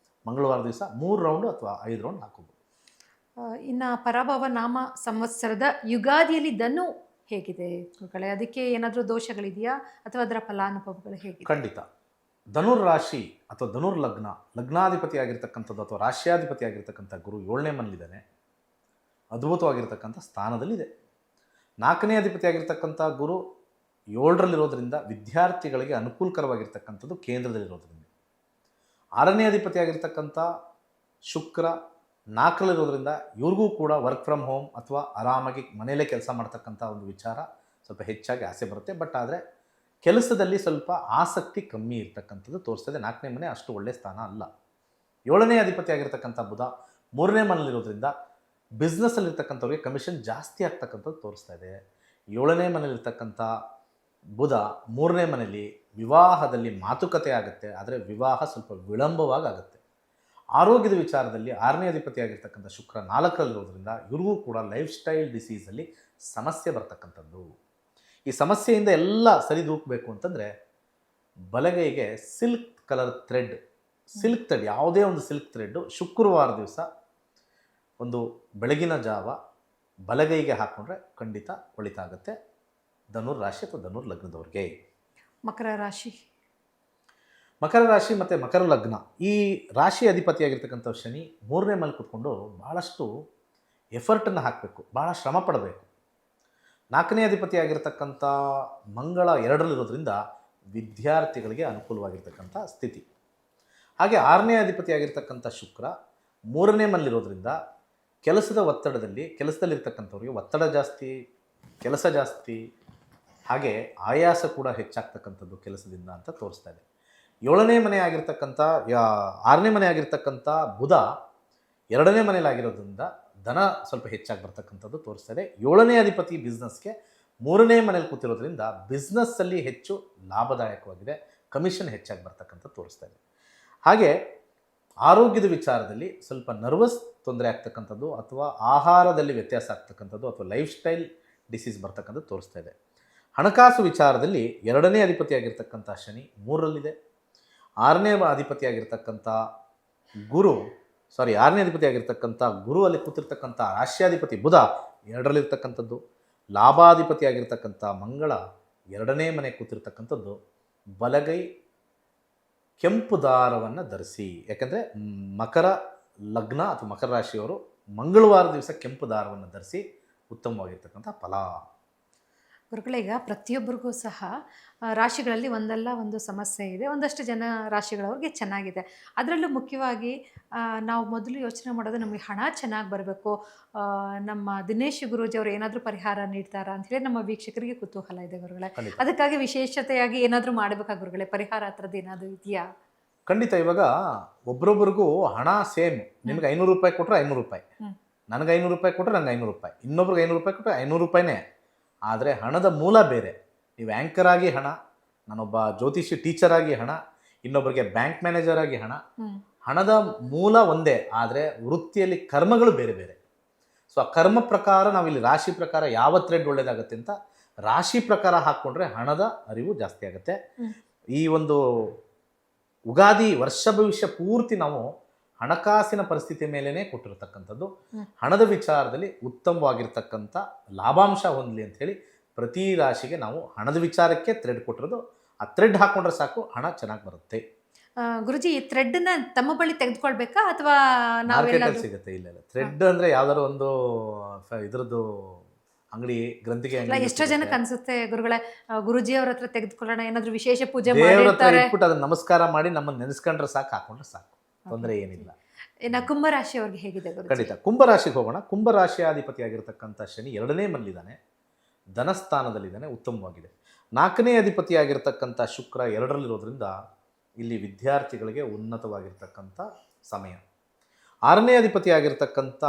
ಮಂಗಳವಾರ ದಿವಸ 3 ರೌಂಡು ಅಥವಾ 5 ರೌಂಡ್ ಹಾಕೋಬೋದು. ಇನ್ನು ಪರಾಭವ ನಾಮ ಸಂವತ್ಸರದ ಯುಗಾದಿಯಲ್ಲಿ ಧನು ಹೇಗಿದೆ ಗುರುಗಳೇ? ಅದಕ್ಕೆ ಏನಾದರೂ ದೋಷಗಳಿದೆಯಾ ಅಥವಾ ಅದರ ಫಲಾನುಭವಗಳು ಹೇಗೆ? ಖಂಡಿತ. ಧನುರ್ ರಾಶಿ ಅಥವಾ ಧನುರ್ ಲಗ್ನಾಧಿಪತಿ ಆಗಿರ್ತಕ್ಕಂಥದ್ದು ಅಥವಾ ರಾಶ್ಯಾಧಿಪತಿ ಆಗಿರ್ತಕ್ಕಂಥ ಗುರು 7ನೇ ಮನೇಲಿದ್ದಾನೆ, ಅದ್ಭುತವಾಗಿರ್ತಕ್ಕಂಥ ಸ್ಥಾನದಲ್ಲಿದೆ. 4ನೇ ಅಧಿಪತಿ ಆಗಿರ್ತಕ್ಕಂಥ ಗುರು 7ರಲ್ಲಿರೋದ್ರಿಂದ ವಿದ್ಯಾರ್ಥಿಗಳಿಗೆ ಅನುಕೂಲಕರವಾಗಿರ್ತಕ್ಕಂಥದ್ದು ಕೇಂದ್ರದಲ್ಲಿರೋದ್ರಿಂದ. 6ನೇ ಅಧಿಪತಿಯಾಗಿರ್ತಕ್ಕಂಥ ಶುಕ್ರ 4ರಲ್ಲಿರೋದ್ರಿಂದ ಇವ್ರಿಗೂ ಕೂಡ ವರ್ಕ್ ಫ್ರಮ್ ಹೋಮ್ ಅಥವಾ ಆರಾಮಾಗಿ ಮನೆಯಲ್ಲೇ ಕೆಲಸ ಮಾಡ್ತಕ್ಕಂಥ ಒಂದು ವಿಚಾರ ಸ್ವಲ್ಪ ಹೆಚ್ಚಾಗಿ ಆಸೆ ಬರುತ್ತೆ. ಬಟ್ ಆದರೆ ಕೆಲಸದಲ್ಲಿ ಸ್ವಲ್ಪ ಆಸಕ್ತಿ ಕಮ್ಮಿ ಇರ್ತಕ್ಕಂಥದ್ದು ತೋರಿಸ್ತದೆ. 4ನೇ ಮನೆ ಅಷ್ಟು ಒಳ್ಳೆಯ ಸ್ಥಾನ ಅಲ್ಲ. 7ನೇ ಅಧಿಪತಿಯಾಗಿರ್ತಕ್ಕಂಥ ಬುಧ 3ನೇ ಮನೆಯಲ್ಲಿರೋದ್ರಿಂದ ಬಿಸ್ನೆಸ್ಸಲ್ಲಿರ್ತಕ್ಕಂಥವ್ರಿಗೆ ಕಮಿಷನ್ ಜಾಸ್ತಿ ಆಗ್ತಕ್ಕಂಥದ್ದು ತೋರಿಸ್ತಾ ಇದೆ. 7ನೇ ಮನೆಯಲ್ಲಿರ್ತಕ್ಕಂಥ ಬುಧ 3ನೇ ಮನೆಯಲ್ಲಿ ವಿವಾಹದಲ್ಲಿ ಮಾತುಕತೆ ಆಗುತ್ತೆ, ಆದರೆ ವಿವಾಹ ಸ್ವಲ್ಪ ವಿಳಂಬವಾಗಿ ಆಗುತ್ತೆ. ಆರೋಗ್ಯದ ವಿಚಾರದಲ್ಲಿ 6ನೇ ಅಧಿಪತಿಯಾಗಿರ್ತಕ್ಕಂಥ ಶುಕ್ರ 4ರಲ್ಲಿರೋದ್ರಿಂದ ಇವ್ರಿಗೂ ಕೂಡ ಲೈಫ್ ಸ್ಟೈಲ್ ಡಿಸೀಸಲ್ಲಿ ಸಮಸ್ಯೆ ಬರ್ತಕ್ಕಂಥದ್ದು. ಈ ಸಮಸ್ಯೆಯಿಂದ ಎಲ್ಲ ಸರಿದೂಕಬೇಕು ಅಂತಂದರೆ ಬಲಗೈಗೆ silk colour thread, silk thread, ಯಾವುದೇ ಒಂದು ಸಿಲ್ಕ್ ಥ್ರೆಡ್ಡು ಶುಕ್ರವಾರ ದಿವಸ ಒಂದು ಬೆಳಗಿನ ಜಾವ ಬಲಗೈಗೆ ಹಾಕ್ಕೊಂಡ್ರೆ ಖಂಡಿತ ಒಳಿತಾಗುತ್ತೆ. ಧನುರ್ ರಾಶಿ ಅಥವಾ ಧನುರ್ ಲಗ್ನದವ್ರಿಗೆ. ಮಕರ ರಾಶಿ. ಮಕರ ರಾಶಿ ಮತ್ತು ಮಕರ ಲಗ್ನ, ಈ ರಾಶಿ ಅಧಿಪತಿಯಾಗಿರ್ತಕ್ಕಂಥ ಶನಿ 3ನೇ ಮನೆ ಕೂತ್ಕೊಂಡು ಭಾಳಷ್ಟು ಎಫರ್ಟನ್ನು ಹಾಕಬೇಕು, ಭಾಳ ಶ್ರಮ ಪಡಬೇಕು. 4ನೇ ಅಧಿಪತಿಯಾಗಿರ್ತಕ್ಕಂಥ ಮಂಗಳ 2ರಲ್ಲಿರೋದ್ರಿಂದ ವಿದ್ಯಾರ್ಥಿಗಳಿಗೆ ಅನುಕೂಲವಾಗಿರ್ತಕ್ಕಂಥ ಸ್ಥಿತಿ. ಹಾಗೆ 6ನೇ ಅಧಿಪತಿಯಾಗಿರ್ತಕ್ಕಂಥ ಶುಕ್ರ 3ನೇ ಮನೆಯಲ್ಲಿರೋದ್ರಿಂದ ಕೆಲಸದ ಒತ್ತಡದಲ್ಲಿ ಕೆಲಸದಲ್ಲಿರ್ತಕ್ಕಂಥವ್ರಿಗೆ ಒತ್ತಡ ಜಾಸ್ತಿ, ಕೆಲಸ ಜಾಸ್ತಿ, ಹಾಗೆ ಆಯಾಸ ಕೂಡ ಹೆಚ್ಚಾಗ್ತಕ್ಕಂಥದ್ದು ಕೆಲಸದಿಂದ ಅಂತ ತೋರಿಸ್ತಾ ಇದೆ. 7ನೇ ಮನೆ ಆಗಿರ್ತಕ್ಕಂಥ 6ನೇ ಮನೆ ಆಗಿರ್ತಕ್ಕಂಥ ಬುಧ 2ನೇ ಮನೆಯಲ್ಲಾಗಿರೋದ್ರಿಂದ ಧನ ಸ್ವಲ್ಪ ಹೆಚ್ಚಾಗಿ ಬರ್ತಕ್ಕಂಥದ್ದು ತೋರಿಸ್ತಾ ಇದೆ. 7ನೇ ಅಧಿಪತಿ ಬಿಸ್ನೆಸ್ಗೆ 3ನೇ ಮನೇಲಿ ಕೂತಿರೋದ್ರಿಂದ ಬಿಸ್ನೆಸ್ಸಲ್ಲಿ ಹೆಚ್ಚು ಲಾಭದಾಯಕವಾಗಿದೆ, ಕಮಿಷನ್ ಹೆಚ್ಚಾಗಿ ಬರ್ತಕ್ಕಂಥದ್ದು ತೋರಿಸ್ತಾ ಇದೆ. ಹಾಗೆ ಆರೋಗ್ಯದ ವಿಚಾರದಲ್ಲಿ ಸ್ವಲ್ಪ ನರ್ವಸ್ ತೊಂದರೆ ಆಗ್ತಕ್ಕಂಥದ್ದು ಅಥವಾ ಆಹಾರದಲ್ಲಿ ವ್ಯತ್ಯಾಸ ಆಗ್ತಕ್ಕಂಥದ್ದು ಅಥವಾ ಲೈಫ್ ಸ್ಟೈಲ್ ಡಿಸೀಸ್ ಬರ್ತಕ್ಕಂಥದ್ದು ತೋರಿಸ್ತಾ ಇದೆ. ಹಣಕಾಸು ವಿಚಾರದಲ್ಲಿ 2ನೇ ಅಧಿಪತಿಯಾಗಿರ್ತಕ್ಕಂಥ ಶನಿ 3ರಲ್ಲಿದೆ. 6ನೇ ಅಧಿಪತಿಯಾಗಿರ್ತಕ್ಕಂಥ ಆರನೇ ಅಧಿಪತಿಯಾಗಿರ್ತಕ್ಕಂಥ ಗುರು ಅಲ್ಲಿ ಕೂತಿರ್ತಕ್ಕಂಥ ರಾಶ್ಯಾಧಿಪತಿ ಬುಧ 2ರಲ್ಲಿರ್ತಕ್ಕಂಥದ್ದು. ಲಾಭಾಧಿಪತಿಯಾಗಿರ್ತಕ್ಕಂಥ ಮಂಗಳ 2ನೇ ಮನೆ ಕೂತಿರ್ತಕ್ಕಂಥದ್ದು. ಬಲಗೈ ಕೆಂಪು ದಾರವನ್ನು ಧರಿಸಿ, ಯಾಕಂದರೆ ಮಕರ ಲಗ್ನ ಅಥವಾ ಮಕರ ರಾಶಿಯವರು ಮಂಗಳವಾರ ದಿವಸ ಕೆಂಪು ದಾರವನ್ನು ಧರಿಸಿ ಉತ್ತಮವಾಗಿರ್ತಕ್ಕಂಥ ಫಲ. ಗುರುಗಳೇ, ಈಗ ಪ್ರತಿಯೊಬ್ಬರಿಗೂ ಸಹ ರಾಶಿಗಳಲ್ಲಿ ಒಂದಲ್ಲ ಒಂದು ಸಮಸ್ಯೆ ಇದೆ. ಒಂದಷ್ಟು ಜನ ರಾಶಿಗಳವ್ರಿಗೆ ಚೆನ್ನಾಗಿದೆ. ಅದರಲ್ಲೂ ಮುಖ್ಯವಾಗಿ ನಾವು ಮೊದಲು ಯೋಚನೆ ಮಾಡೋದು ನಮಗೆ ಹಣ ಚೆನ್ನಾಗಿ ಬರಬೇಕು, ನಮ್ಮ ದಿನೇಶ್ ಗುರೂಜಿ ಅವರು ಏನಾದರೂ ಪರಿಹಾರ ನೀಡ್ತಾರಾ ಅಂಥೇಳಿ ನಮ್ಮ ವೀಕ್ಷಕರಿಗೆ ಕುತೂಹಲ ಇದೆ ಗುರುಗಳೇ. ಅದಕ್ಕಾಗಿ ವಿಶೇಷತೆಯಾಗಿ ಏನಾದರೂ ಮಾಡಬೇಕಾ ಗುರುಗಳೇ? ಪರಿಹಾರ ಆ ಥರದ್ದು ಏನಾದರೂ ಇದೆಯಾ? ಖಂಡಿತ. ಇವಾಗ ಒಬ್ರೊಬ್ರಿಗೂ ಹಣ ಸೇಮ್. ನಿಮ್ಗೆ 500 ರೂಪಾಯಿ ಕೊಟ್ಟರೆ 500 ರೂಪಾಯಿ, ನನಗೆ 500 ರೂಪಾಯಿ ಕೊಟ್ಟರೆ ನನಗೆ 500 ರೂಪಾಯಿ, ಇನ್ನೊಬ್ರಿಗೆ 500 ರೂಪಾಯಿ ಕೊಟ್ಟರೆ 500 ರೂಪಾಯಿನೇ. ಆದರೆ ಹಣದ ಮೂಲ ಬೇರೆ. ನೀವು ಆ್ಯಂಕರ್ ಆಗಿ ಹಣ, ನಾನೊಬ್ಬ ಜ್ಯೋತಿಷಿ ಟೀಚರ್ ಆಗಿ ಹಣ, ಇನ್ನೊಬ್ಬರಿಗೆ ಬ್ಯಾಂಕ್ ಮ್ಯಾನೇಜರ್ ಆಗಿ ಹಣ. ಹಣದ ಮೂಲ ಒಂದೇ, ಆದರೆ ವೃತ್ತಿಯಲ್ಲಿ ಕರ್ಮಗಳು ಬೇರೆ ಬೇರೆ. ಸೊ ಆ ಕರ್ಮ ಪ್ರಕಾರ ನಾವಿಲ್ಲಿ ರಾಶಿ ಪ್ರಕಾರ ಯಾವ ಥ್ರೆಡ್ ಒಳ್ಳೇದಾಗುತ್ತೆ ಅಂತ ರಾಶಿ ಪ್ರಕಾರ ಹಾಕ್ಕೊಂಡ್ರೆ ಹಣದ ಅರಿವು ಜಾಸ್ತಿ ಆಗುತ್ತೆ. ಈ ಒಂದು ಉಗಾದಿ ವರ್ಷ ಭವಿಷ್ಯ ಪೂರ್ತಿ ನಾವು ಹಣಕಾಸಿನ ಪರಿಸ್ಥಿತಿ ಮೇಲೇ ಕೊಟ್ಟಿರ್ತಕ್ಕಂಥದ್ದು. ಹಣದ ವಿಚಾರದಲ್ಲಿ ಉತ್ತಮವಾಗಿರ್ತಕ್ಕಂಥ ಲಾಭಾಂಶ ಹೊಂದಲಿ ಅಂಥೇಳಿ ಪ್ರತಿ ರಾಶಿಗೆ ನಾವು ಹಣದ ವಿಚಾರಕ್ಕೆ ಥ್ರೆಡ್ ಕೊಟ್ಟಿರೋದು. ಆ ಥ್ರೆಡ್ ಹಾಕ್ಕೊಂಡ್ರೆ ಸಾಕು, ಹಣ ಚೆನ್ನಾಗಿ ಬರುತ್ತೆ. ಗುರುಜಿ, ಈ ಥ್ರೆಡ್ನ ತಮ್ಮ ಬಳಿ ತೆಗೆದುಕೊಳ್ಬೇಕಾ ಅಥವಾ ಮಾರ್ಕೆಟಲ್ಲಿ ಸಿಗುತ್ತೆ? ಇಲ್ಲ, ಥ್ರೆಡ್ ಅಂದರೆ ಯಾವ್ದಾದ್ರು ಒಂದು ಇದ್ರದ್ದು ಅಂಗಡಿ, ಗ್ರಂಥಿಗೆ ಅಂಗಡಿ. ಎಷ್ಟೋ ಜನಕ್ಕೆ ಅನ್ಸುತ್ತೆ ಗುರುಗಳೇ, ಗುರುಜಿ ಅವ್ರ ಹತ್ರ ತೆಗೆದುಕೊಳ್ಳೋಣ, ಏನಾದರೂ ವಿಶೇಷ ಪೂಜೆ ದೇವ್ರ ಹತ್ರ ಮಾಡಿರ್ತಾರೆ, ಇಟ್ಬಿಟ್ಟು ಅದನ್ನ ನಮಸ್ಕಾರ ಮಾಡಿ ನಮ್ಮನ್ನು ನೆನೆಸ್ಕೊಂಡ್ರೆ ಸಾಕು, ಹಾಕೊಂಡ್ರೆ ಸಾಕು, ತೊಂದರೆ ಏನಿಲ್ಲ. ಇನ್ನು ಕುಂಭರಾಶಿ ಅವ್ರಿಗೆ ಹೇಗಿದೆ ಗುರುಜಿ? ಖಂಡಿತ ಕುಂಭರಾಶಿಗೆ ಹೋಗೋಣ. ಕುಂಭರಾಶಿಯಾಧಿಪತಿಯಾಗಿರ್ತಕ್ಕಂಥ ಶನಿ 2ನೇ ಮನೆಯಲ್ಲಿದ್ದಾನೆ, ಧನಸ್ಥಾನದಲ್ಲಿದ್ದಾನೆ, ಉತ್ತಮವಾಗಿದೆ. 4ನೇ ಅಧಿಪತಿಯಾಗಿರ್ತಕ್ಕಂಥ ಶುಕ್ರ 2ರಲ್ಲಿರೋದ್ರಿಂದ ಇಲ್ಲಿ ವಿದ್ಯಾರ್ಥಿಗಳಿಗೆ ಉನ್ನತವಾಗಿರ್ತಕ್ಕಂಥ ಸಮಯ. 6ನೇ ಅಧಿಪತಿಯಾಗಿರ್ತಕ್ಕಂಥ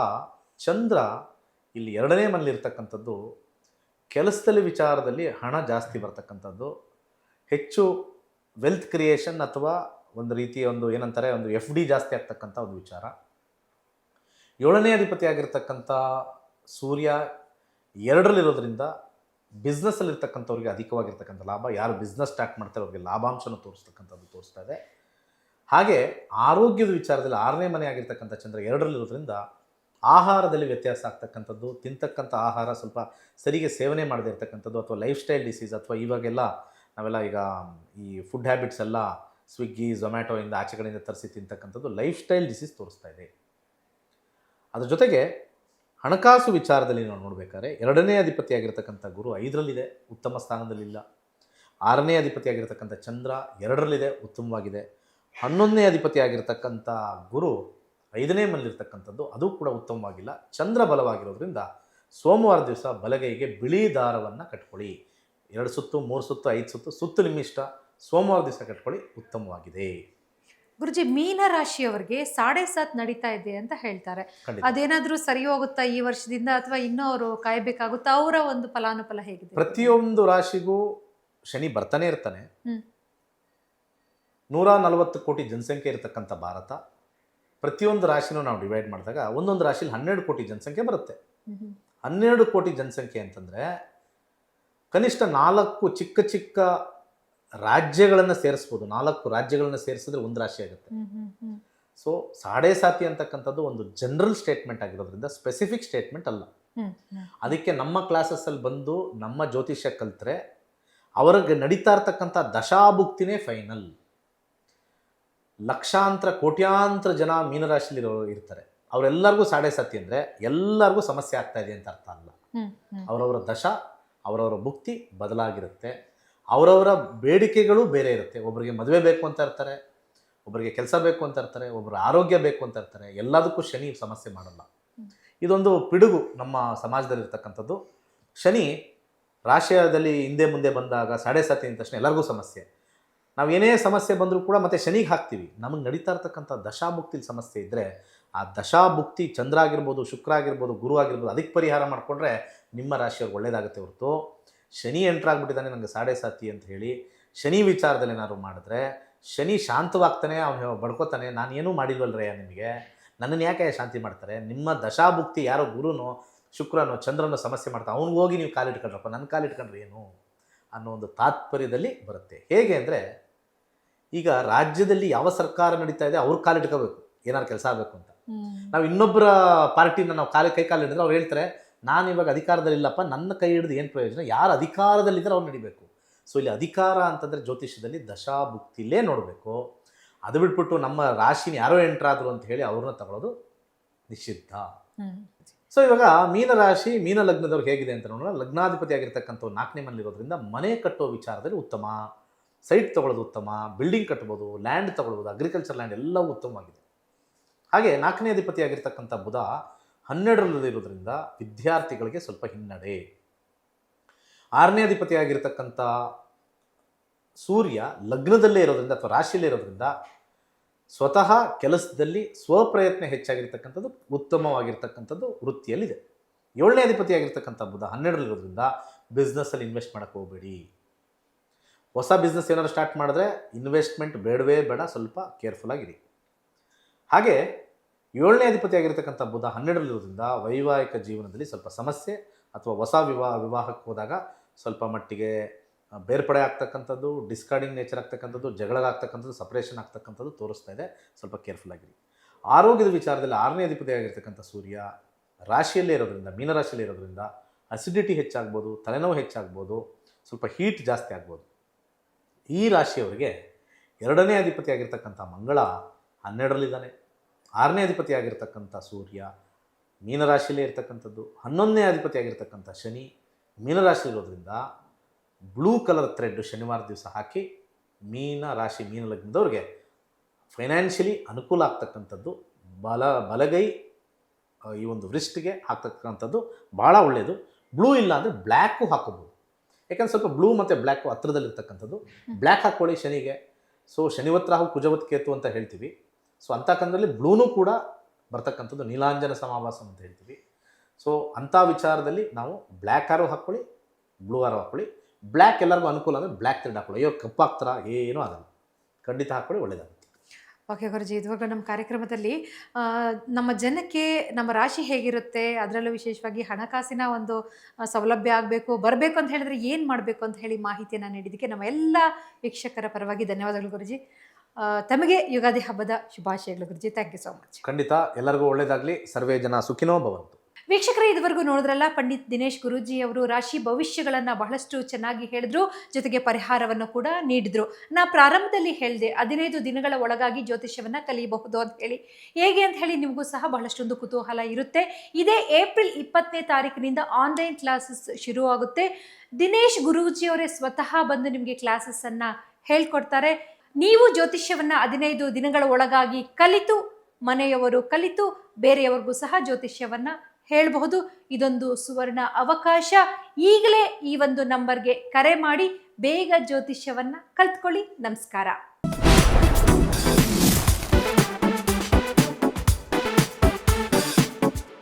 ಚಂದ್ರ ಇಲ್ಲಿ 2ನೇ ಮನೆಯಲ್ಲಿರ್ತಕ್ಕಂಥದ್ದು ಕೆಲಸದಲ್ಲಿ ವಿಚಾರದಲ್ಲಿ ಹಣ ಜಾಸ್ತಿ ಬರ್ತಕ್ಕಂಥದ್ದು, ಹೆಚ್ಚು ವೆಲ್ತ್ ಕ್ರಿಯೇಷನ್ ಅಥವಾ ಒಂದು ರೀತಿಯ ಒಂದು ಏನಂತಾರೆ ಒಂದು FD ಜಾಸ್ತಿ ಆಗ್ತಕ್ಕಂಥ ಒಂದು ವಿಚಾರ. 7ನೇ ಅಧಿಪತಿಯಾಗಿರ್ತಕ್ಕಂಥ ಸೂರ್ಯ 2ರಲ್ಲಿರೋದ್ರಿಂದ ಬಿಸ್ನೆಸ್ಸಲ್ಲಿರ್ತಕ್ಕಂಥವ್ರಿಗೆ ಅಧಿಕವಾಗಿರ್ತಕ್ಕಂಥ ಲಾಭ. ಯಾರು ಬಿಸ್ನೆಸ್ ಸ್ಟಾರ್ಟ್ ಮಾಡ್ತಾರೆ ಅವ್ರಿಗೆ ಲಾಭಾಂಶನ ತೋರಿಸ್ತಾ ಇದೆ. ಹಾಗೆ ಆರೋಗ್ಯದ ವಿಚಾರದಲ್ಲಿ 6ನೇ ಮನೆ ಆಗಿರ್ತಕ್ಕಂಥ ಚಂದ್ರ 2ರಲ್ಲಿರೋದ್ರಿಂದ ಆಹಾರದಲ್ಲಿ ವ್ಯತ್ಯಾಸ ಆಗ್ತಕ್ಕಂಥದ್ದು, ತಿಂತಕ್ಕಂಥ ಆಹಾರ ಸ್ವಲ್ಪ ಸರಿಗೆ ಸೇವನೆ ಮಾಡದೇ ಇರ್ತಕ್ಕಂಥದ್ದು ಅಥವಾ ಲೈಫ್ ಸ್ಟೈಲ್ ಡಿಸೀಸ್ ಅಥವಾ ಇವಾಗೆಲ್ಲ ನಾವೆಲ್ಲ ಈಗ ಈ ಫುಡ್ ಹ್ಯಾಬಿಟ್ಸ್ ಎಲ್ಲ ಸ್ವಿಗ್ಗಿ ಝೊಮ್ಯಾಟೊ ಇಂದ ಆಚೆ ಕಡೆಯಿಂದ ತರಿಸಿ ತಿಂತಕ್ಕಂಥದ್ದು ಲೈಫ್ ಸ್ಟೈಲ್ ಡಿಸೀಸ್ ತೋರಿಸ್ತಾ ಇದೆ. ಅದ್ರ ಜೊತೆಗೆ ಹಣಕಾಸು ವಿಚಾರದಲ್ಲಿ ನಾವು ನೋಡಬೇಕಾದ್ರೆ 2ನೇ ಅಧಿಪತಿಯಾಗಿರ್ತಕ್ಕಂಥ ಗುರು 5ರಲ್ಲಿದೆ, ಉತ್ತಮ ಸ್ಥಾನದಲ್ಲಿಲ್ಲ. 6ನೇ ಅಧಿಪತಿಯಾಗಿರ್ತಕ್ಕಂಥ ಚಂದ್ರ 2ರಲ್ಲಿದೆ, ಉತ್ತಮವಾಗಿದೆ. 11ನೇ ಅಧಿಪತಿ ಆಗಿರ್ತಕ್ಕಂಥ ಗುರು 5ನೇ ಮನೆಯಲ್ಲಿರ್ತಕ್ಕಂಥದ್ದು ಅದು ಕೂಡ ಉತ್ತಮವಾಗಿಲ್ಲ. ಚಂದ್ರ ಬಲವಾಗಿರೋದ್ರಿಂದ ಸೋಮವಾರ ದಿವಸ ಬಲಗೈಗೆ ಬಿಳಿ ದಾರವನ್ನು ಕಟ್ಕೊಳ್ಳಿ. 2 ಸುತ್ತು, 3 ಸುತ್ತು, 5 ಸುತ್ತು, ಸುತ್ತು ನಿಮ್ಮಿಷ್ಟ. ಸೋಮವಾರ ದಿವಸ ಕಟ್ಕೊಳ್ಳಿ, ಉತ್ತಮವಾಗಿದೆ. ಗುರುಜಿ, ಮೀನ ರಾಶಿಯವರಿಗೆ 7.5 ನಡೀತಾ ಇದೆ ಅಂತ ಹೇಳ್ತಾರೆ. ಖಂಡಿತ. ಅದೇನಾದ್ರೂ ಸರಿ ಹೋಗುತ್ತಾ ಈ ವರ್ಷದಿಂದ, ಅಥವಾ ಇನ್ನೂ ಅವರು ಕಾಯ್ಬೇಕಾಗುತ್ತಾ? ಅವರ ಒಂದು ಫಲಾನುಫಲ ಹೇಗಿದೆ? ಪ್ರತಿಯೊಂದು ರಾಶಿಗೂ ಶನಿ ಬರ್ತಾನೆ ಇರ್ತಾನೆ. 140 ಕೋಟಿ ಜನಸಂಖ್ಯೆ ಇರತಕ್ಕಂಥ ಭಾರತ, ಪ್ರತಿಯೊಂದು ರಾಶಿನೂ ನಾವು ಡಿವೈಡ್ ಮಾಡಿದಾಗ ಒಂದೊಂದು ರಾಶಿಲಿ 12 ಕೋಟಿ ಜನಸಂಖ್ಯೆ ಬರುತ್ತೆ. 12 ಕೋಟಿ ಜನಸಂಖ್ಯೆ ಅಂತಂದರೆ ಕನಿಷ್ಠ 4 ಚಿಕ್ಕ ಚಿಕ್ಕ ರಾಜ್ಯಗಳನ್ನು ಸೇರಿಸ್ಬೋದು. 4 ರಾಜ್ಯಗಳನ್ನು ಸೇರಿಸಿದ್ರೆ ಒಂದು ರಾಶಿ ಆಗುತ್ತೆ. ಸೊ 7.5 ಅಂತಕ್ಕಂಥದ್ದು ಒಂದು ಜನರಲ್ ಸ್ಟೇಟ್ಮೆಂಟ್ ಆಗಿರೋದ್ರಿಂದ ಸ್ಪೆಸಿಫಿಕ್ ಸ್ಟೇಟ್ಮೆಂಟ್ ಅಲ್ಲ. ಅದಕ್ಕೆ ನಮ್ಮ ಕ್ಲಾಸಸ್ಸಲ್ಲಿ ಬಂದು ನಮ್ಮ ಜ್ಯೋತಿಷ್ಯ ಕಲ್ತ್ರೆ ಅವ್ರಿಗೆ ನಡೀತಾ ಇರ್ತಕ್ಕಂಥ ದಶಾಭುಕ್ತಿನೇ ಫೈನಲ್. ಲಕ್ಷಾಂತರ ಕೋಟ್ಯಾಂತರ ಜನ ಮೀನರಾಶಿಲಿರೋ ಇರ್ತಾರೆ. ಅವರೆಲ್ಲರಿಗೂ 7.5 ಅಂದರೆ ಎಲ್ಲರಿಗೂ ಸಮಸ್ಯೆ ಆಗ್ತಾ ಇದೆ ಅಂತ ಅರ್ಥ ಅಲ್ಲ. ಅವರವರ ದಶ, ಅವರವರ ಭುಕ್ತಿ ಬದಲಾಗಿರುತ್ತೆ. ಅವರವರ ಬೇಡಿಕೆಗಳು ಬೇರೆ ಇರುತ್ತೆ. ಒಬ್ಬರಿಗೆ ಮದುವೆ ಬೇಕು ಅಂತ ಇರ್ತಾರೆ, ಒಬ್ಬರಿಗೆ ಕೆಲಸ ಬೇಕು ಅಂತ ಇರ್ತಾರೆ, ಒಬ್ಬರ ಆರೋಗ್ಯ ಬೇಕು ಅಂತ ಇರ್ತಾರೆ. ಎಲ್ಲದಕ್ಕೂ ಶನಿ ಸಮಸ್ಯೆ ಮಾಡಲ್ಲ. ಇದೊಂದು ಪಿಡುಗು ನಮ್ಮ ಸಮಾಜದಲ್ಲಿರ್ತಕ್ಕಂಥದ್ದು. ಶನಿ ರಾಶಿಯಲ್ಲಿ ಹಿಂದೆ ಮುಂದೆ ಬಂದಾಗ 7.5 ಅಂದ ತಕ್ಷಣ ಎಲ್ಲರಿಗೂ ಸಮಸ್ಯೆ. ನಾವು ಏನೇ ಸಮಸ್ಯೆ ಬಂದರೂ ಕೂಡ ಮತ್ತೆ ಶನಿಗೆ ಹಾಕ್ತೀವಿ. ನಮಗೆ ನಡೀತಾ ಇರ್ತಕ್ಕಂಥ ದಶಾಭುಕ್ತಿಲಿ ಸಮಸ್ಯೆ ಇದ್ದರೆ ಆ ದಶಾಭುಕ್ತಿ ಚಂದ್ರ ಆಗಿರ್ಬೋದು, ಶುಕ್ರ ಆಗಿರ್ಬೋದು, ಗುರು ಆಗಿರ್ಬೋದು, ಅದಕ್ಕೆ ಪರಿಹಾರ ಮಾಡಿಕೊಂಡ್ರೆ ನಿಮ್ಮ ರಾಶಿಯವ್ರಿಗೆ ಒಳ್ಳೇದಾಗುತ್ತೆ ಹೊರತು ಶನಿ ಎಂಟ್ರಾಗ್ಬಿಟ್ಟಿದ್ದಾನೆ ನನಗೆ 7.5 ಅಂತ ಹೇಳಿ ಶನಿ ವಿಚಾರದಲ್ಲಿ ಏನಾದ್ರು ಮಾಡಿದ್ರೆ ಶನಿ ಶಾಂತವಾಗ್ತಾನೆ, ಅವನು ಬಡ್ಕೋತಾನೆ, ನಾನು ಏನೂ ಮಾಡಿಲ್ವಲ್ರಯ್ಯ ನಿಮಗೆ, ನನ್ನನ್ನು ಯಾಕೆ ಶಾಂತಿ ಮಾಡ್ತಾರೆ? ನಿಮ್ಮ ದಶಾಭುಕ್ತಿ ಯಾರೋ ಗುರುನೋ ಶುಕ್ರನೋ ಚಂದ್ರನೋ ಸಮಸ್ಯೆ ಮಾಡ್ತಾರೆ, ಅವ್ನಿಗೆ ಹೋಗಿ ನೀವು ಕಾಲಿಟ್ಕೊಂಡ್ರಪ್ಪ, ನನ್ನ ಕಾಲಿಟ್ಕೊಂಡ್ರೆ ಏನು ಅನ್ನೋ ಒಂದು ತಾತ್ಪರ್ಯದಲ್ಲಿ ಬರುತ್ತೆ. ಹೇಗೆ ಅಂದರೆ, ಈಗ ರಾಜ್ಯದಲ್ಲಿ ಯಾವ ಸರ್ಕಾರ ನಡೀತಾ ಇದೆ ಅವ್ರು ಕಾಲಿಟ್ಕೋಬೇಕು ಏನಾದ್ರು ಕೆಲಸ ಆಗಬೇಕು ಅಂತ. ನಾವು ಇನ್ನೊಬ್ಬರ ಪಾರ್ಟಿನ ನಾವು ಕೈ ಕಾಲು ಹಿಡಿದ್ರೆ ಅವ್ರು ಹೇಳ್ತಾರೆ ನಾನು ಇವಾಗ ಅಧಿಕಾರದಲ್ಲಿಲ್ಲಪ್ಪ, ನನ್ನ ಕೈ ಹಿಡಿದು ಏನು ಪ್ರಯೋಜನ, ಯಾರು ಅಧಿಕಾರದಲ್ಲಿದ್ದರೆ ಅವ್ರು ನಡಿಬೇಕು. ಸೊ ಇಲ್ಲಿ ಅಧಿಕಾರ ಅಂತಂದರೆ ಜ್ಯೋತಿಷ್ಯದಲ್ಲಿ ದಶಾಭುಕ್ತಿಲೇ ನೋಡಬೇಕು. ಅದು ಬಿಟ್ಬಿಟ್ಟು ನಮ್ಮ ರಾಶಿನ ಯಾರೋ ಎಂಟ್ರಾದ್ರು ಅಂತ ಹೇಳಿ ಅವ್ರನ್ನ ತಗೊಳ್ಳೋದು ನಿಷಿದ್ಧ. ಸೊ ಇವಾಗ ಮೀನರಾಶಿ ಮೀನ ಲಗ್ನದವ್ರು ಹೇಗಿದೆ ಅಂತ ನೋಡೋಣ. ಲಗ್ನಾಧಿಪತಿ ಆಗಿರ್ತಕ್ಕಂಥ 4ನೇ ಮನೆಯಲ್ಲಿರೋದ್ರಿಂದ ಮನೆ ಕಟ್ಟೋ ವಿಚಾರದಲ್ಲಿ ಉತ್ತಮ, ಸೈಟ್ ತೊಗೊಳ್ಳೋದು ಉತ್ತಮ, ಬಿಲ್ಡಿಂಗ್ ಕಟ್ಬೋದು, ಲ್ಯಾಂಡ್ ತೊಗೊಳ್ಬೋದು, ಅಗ್ರಿಕಲ್ಚರ್ ಲ್ಯಾಂಡ್ ಎಲ್ಲವೂ ಉತ್ತಮವಾಗಿದೆ. ಹಾಗೆ 4ನೇ ಅಧಿಪತಿ ಆಗಿರ್ತಕ್ಕಂಥ ಬುಧ 12ರಲ್ಲಿರೋದ್ರಿಂದ ವಿದ್ಯಾರ್ಥಿಗಳಿಗೆ ಸ್ವಲ್ಪ ಹಿನ್ನಡೆ. 6ನೇ ಅಧಿಪತಿ ಆಗಿರ್ತಕ್ಕಂಥ ಸೂರ್ಯ ಲಗ್ನದಲ್ಲೇ ಇರೋದ್ರಿಂದ ಅಥವಾ ರಾಶಿಯಲ್ಲೇ ಇರೋದ್ರಿಂದ ಸ್ವತಃ ಕೆಲಸದಲ್ಲಿ ಸ್ವಪ್ರಯತ್ನ ಹೆಚ್ಚಾಗಿರ್ತಕ್ಕಂಥದ್ದು, ಉತ್ತಮವಾಗಿರ್ತಕ್ಕಂಥದ್ದು ವೃತ್ತಿಯಲ್ಲಿದೆ. 7ನೇ ಅಧಿಪತಿ ಆಗಿರ್ತಕ್ಕಂಥ ಬುಧ 12ರಲ್ಲಿರೋದ್ರಿಂದ ಬಿಸ್ನೆಸ್ಸಲ್ಲಿ ಇನ್ವೆಸ್ಟ್ ಮಾಡೋಕ್ಕೆ ಹೋಗಬೇಡಿ. ಹೊಸ ಬಿಸ್ನೆಸ್ ಏನಾದ್ರು ಸ್ಟಾರ್ಟ್ ಮಾಡಿದ್ರೆ ಇನ್ವೆಸ್ಟ್ಮೆಂಟ್ ಬೇಡವೇ ಬೇಡ, ಸ್ವಲ್ಪ ಕೇರ್ಫುಲ್ ಆಗಿರಿ. ಹಾಗೆ 7ನೇ ಅಧಿಪತಿ ಆಗಿರ್ತಕ್ಕಂಥ ಬುಧ 12ರಲ್ಲಿರೋದ್ರಿಂದ ವೈವಾಹಿಕ ಜೀವನದಲ್ಲಿ ಸ್ವಲ್ಪ ಸಮಸ್ಯೆ, ಅಥವಾ ಹೊಸ ವಿವಾಹಕ್ಕೆ ಹೋದಾಗ ಸ್ವಲ್ಪ ಮಟ್ಟಿಗೆ ಬೇರ್ಪಡೆ ಆಗ್ತಕ್ಕಂಥದ್ದು, ಡಿಸ್ಕಾರ್ಡಿಂಗ್ ನೇಚರ್ ಆಗ್ತಕ್ಕಂಥದ್ದು, ಜಗಳಾಗ್ತಕ್ಕಂಥದ್ದು, ಸಪ್ರೇಷನ್ ಆಗ್ತಕ್ಕಂಥದ್ದು ತೋರಿಸ್ತಾ ಇದೆ. ಸ್ವಲ್ಪ ಕೇರ್ಫುಲ್ ಆಗಿರಿ. ಆರೋಗ್ಯದ ವಿಚಾರದಲ್ಲಿ 6ನೇ ಅಧಿಪತಿ ಆಗಿರ್ತಕ್ಕಂಥ ಸೂರ್ಯ ರಾಶಿಯಲ್ಲೇ ಇರೋದ್ರಿಂದ, ಮೀನರಾಶಿಯಲ್ಲೇ ಇರೋದ್ರಿಂದ ಅಸಿಡಿಟಿ ಹೆಚ್ಚಾಗ್ಬೋದು, ತಲೆನೋವು ಹೆಚ್ಚಾಗ್ಬೋದು, ಸ್ವಲ್ಪ ಹೀಟ್ ಜಾಸ್ತಿ ಆಗ್ಬೋದು. ಈ ರಾಶಿಯವರಿಗೆ 2ನೇ ಅಧಿಪತಿ ಆಗಿರ್ತಕ್ಕಂಥ ಮಂಗಳ 12ರಲ್ಲಿದ್ದಾನೆ. 6ನೇ ಅಧಿಪತಿ ಆಗಿರ್ತಕ್ಕಂಥ ಸೂರ್ಯ ಮೀನರಾಶಿಯಲ್ಲೇ ಇರ್ತಕ್ಕಂಥದ್ದು. 11ನೇ ಅಧಿಪತಿ ಆಗಿರ್ತಕ್ಕಂಥ ಶನಿ ಮೀನರಾಶಿಯಲ್ಲಿರೋದ್ರಿಂದ ಬ್ಲೂ ಕಲರ್ ಥ್ರೆಡ್ ಶನಿವಾರ ದಿವಸ ಹಾಕಿ ಮೀನ ಲಗ್ನದವ್ರಿಗೆ ಫೈನಾನ್ಷಿಯಲಿ ಅನುಕೂಲ ಆಗ್ತಕ್ಕಂಥದ್ದು. ಬಲಗೈ ಈ ಒಂದು ವ್ರಿಸ್ಟ್ಗೆ ಹಾಕ್ತಕ್ಕಂಥದ್ದು ಭಾಳ ಒಳ್ಳೆಯದು. ಬ್ಲೂ ಇಲ್ಲ ಅಂದರೆ ಬ್ಲ್ಯಾಕು ಹಾಕೋಬೋದು, ಯಾಕಂದ್ರೆ ಸ್ವಲ್ಪ ಬ್ಲೂ ಮತ್ತು ಬ್ಲ್ಯಾಕು ಹತ್ರದಲ್ಲಿರ್ತಕ್ಕಂಥದ್ದು. ಬ್ಲ್ಯಾಕ್ ಹಾಕ್ಕೊಳ್ಳಿ ಶನಿಗೆ. ಸೊ ಶನಿವತ್ ರಾಹು ಕುಜವತ್ ಕೇತು ಅಂತ ಹೇಳ್ತೀವಿ. ಸೊ ಅಂಥ ಕಂದ್ರಲ್ಲಿ ಬ್ಲೂನೂ ಕೂಡ ಬರ್ತಕ್ಕಂಥದ್ದು, ನೀಲಾಂಜನ ಸಮಾವಾಸ ಅಂತ ಹೇಳ್ತೀವಿ. ಸೊ ಅಂಥ ವಿಚಾರದಲ್ಲಿ ನಾವು ಬ್ಲ್ಯಾಕ್ ಆರೋ ಹಾಕ್ಕೊಳ್ಳಿ, ಬ್ಲೂ ಆರೋ ಹಾಕ್ಕೊಳ್ಳಿ. ಬ್ಲ್ಯಾಕ್ ಎಲ್ಲರಿಗೂ ಅನುಕೂಲ ಅಂದರೆ ಬ್ಲ್ಯಾಕ್ ಥ್ರೆಡ್ ಹಾಕ್ಕೊಳ್ಳಿ. ಅಯ್ಯೋ ಕಪ್ಪು ಹಾಕ್ತಾರ, ಏನೂ ಆಗಲ್ಲ, ಖಂಡಿತ ಹಾಕ್ಕೊಳ್ಳಿ, ಒಳ್ಳೆಯದಾಗುತ್ತೆ. ಓಕೆ ಗುರುಜಿ, ಇವಾಗ ನಮ್ಮ ಕಾರ್ಯಕ್ರಮದಲ್ಲಿ ನಮ್ಮ ಜನಕ್ಕೆ ನಮ್ಮ ರಾಶಿ ಹೇಗಿರುತ್ತೆ, ಅದರಲ್ಲೂ ವಿಶೇಷವಾಗಿ ಹಣಕಾಸಿನ ಒಂದು ಸೌಲಭ್ಯ ಆಗಬೇಕು ಬರಬೇಕು ಅಂತ ಹೇಳಿದ್ರೆ ಏನು ಮಾಡಬೇಕು ಅಂತ ಹೇಳಿ ಮಾಹಿತಿಯನ್ನು ನೀಡಿದ್ದಕ್ಕೆ ನಮ್ಮ ಎಲ್ಲ ವೀಕ್ಷಕರ ಪರವಾಗಿ ಧನ್ಯವಾದಗಳು ಗುರುಜಿ. ತಮಗೆ ಯುಗಾದಿ ಹಬ್ಬದ ಶುಭಾಶಯಗಳು Guruji. Thank you so much. ಖಂಡಿತ ಎಲ್ಲರಿಗೂ ಒಳ್ಳೆಯದಾಗಲಿ. ಸರ್ವೇ ಜನ ಸುಖಿನೋ ಭವಂತು. ವೀಕ್ಷಕರೇ, ಇದುವರೆಗೂ ನೋಡಿದ್ರಲ್ಲ, ಪಂಡಿತ್ ದಿನೇಶ್ ಗುರೂಜಿ ಅವರು ರಾಶಿ ಭವಿಷ್ಯಗಳನ್ನು ಬಹಳಷ್ಟು ಚೆನ್ನಾಗಿ ಹೇಳಿದ್ರು, ಜೊತೆಗೆ ಪರಿಹಾರವನ್ನು ಕೂಡ ನೀಡಿದ್ರು. ನಾ ಪ್ರಾರಂಭದಲ್ಲಿ ಹೇಳಿದೆ 15 ದಿನಗಳ ಒಳಗಾಗಿ ಜ್ಯೋತಿಷ್ಯವನ್ನು ಕಲಿಯಬಹುದು ಅಂತ ಹೇಳಿ. ಹೇಗೆ ಅಂತ ಹೇಳಿ ನಿಮಗೂ ಸಹ ಬಹಳಷ್ಟೊಂದು ಕುತೂಹಲ ಇರುತ್ತೆ. ಇದೇ ಏಪ್ರಿಲ್ 20ನೇ ತಾರೀಕಿನಿಂದ ಆನ್ಲೈನ್ ಕ್ಲಾಸಸ್ ಶುರುವಾಗುತ್ತೆ. ದಿನೇಶ್ ಗುರೂಜಿಯವರೇ ಸ್ವತಃ ಬಂದು ನಿಮಗೆ ಕ್ಲಾಸಸ್ಸನ್ನು ಹೇಳ್ಕೊಡ್ತಾರೆ. ನೀವು ಜ್ಯೋತಿಷ್ಯವನ್ನ 15 ದಿನಗಳ ಒಳಗಾಗಿ ಕಲಿತು, ಮನೆಯವರು ಕಲಿತು ಬೇರೆಯವರಿಗೂ ಸಹ ಜ್ಯೋತಿಷ್ಯವನ್ನ ಹೇಳಬಹುದು. ಇದೊಂದು ಸುವರ್ಣ ಅವಕಾಶ. ಈಗಲೇ ಈ ಒಂದು ನಂಬರ್ಗೆ ಕರೆ ಮಾಡಿ ಬೇಗ ಜ್ಯೋತಿಷ್ಯವನ್ನ ಕಲ್ತ್ಕೊಳ್ಳಿ. ನಮಸ್ಕಾರ.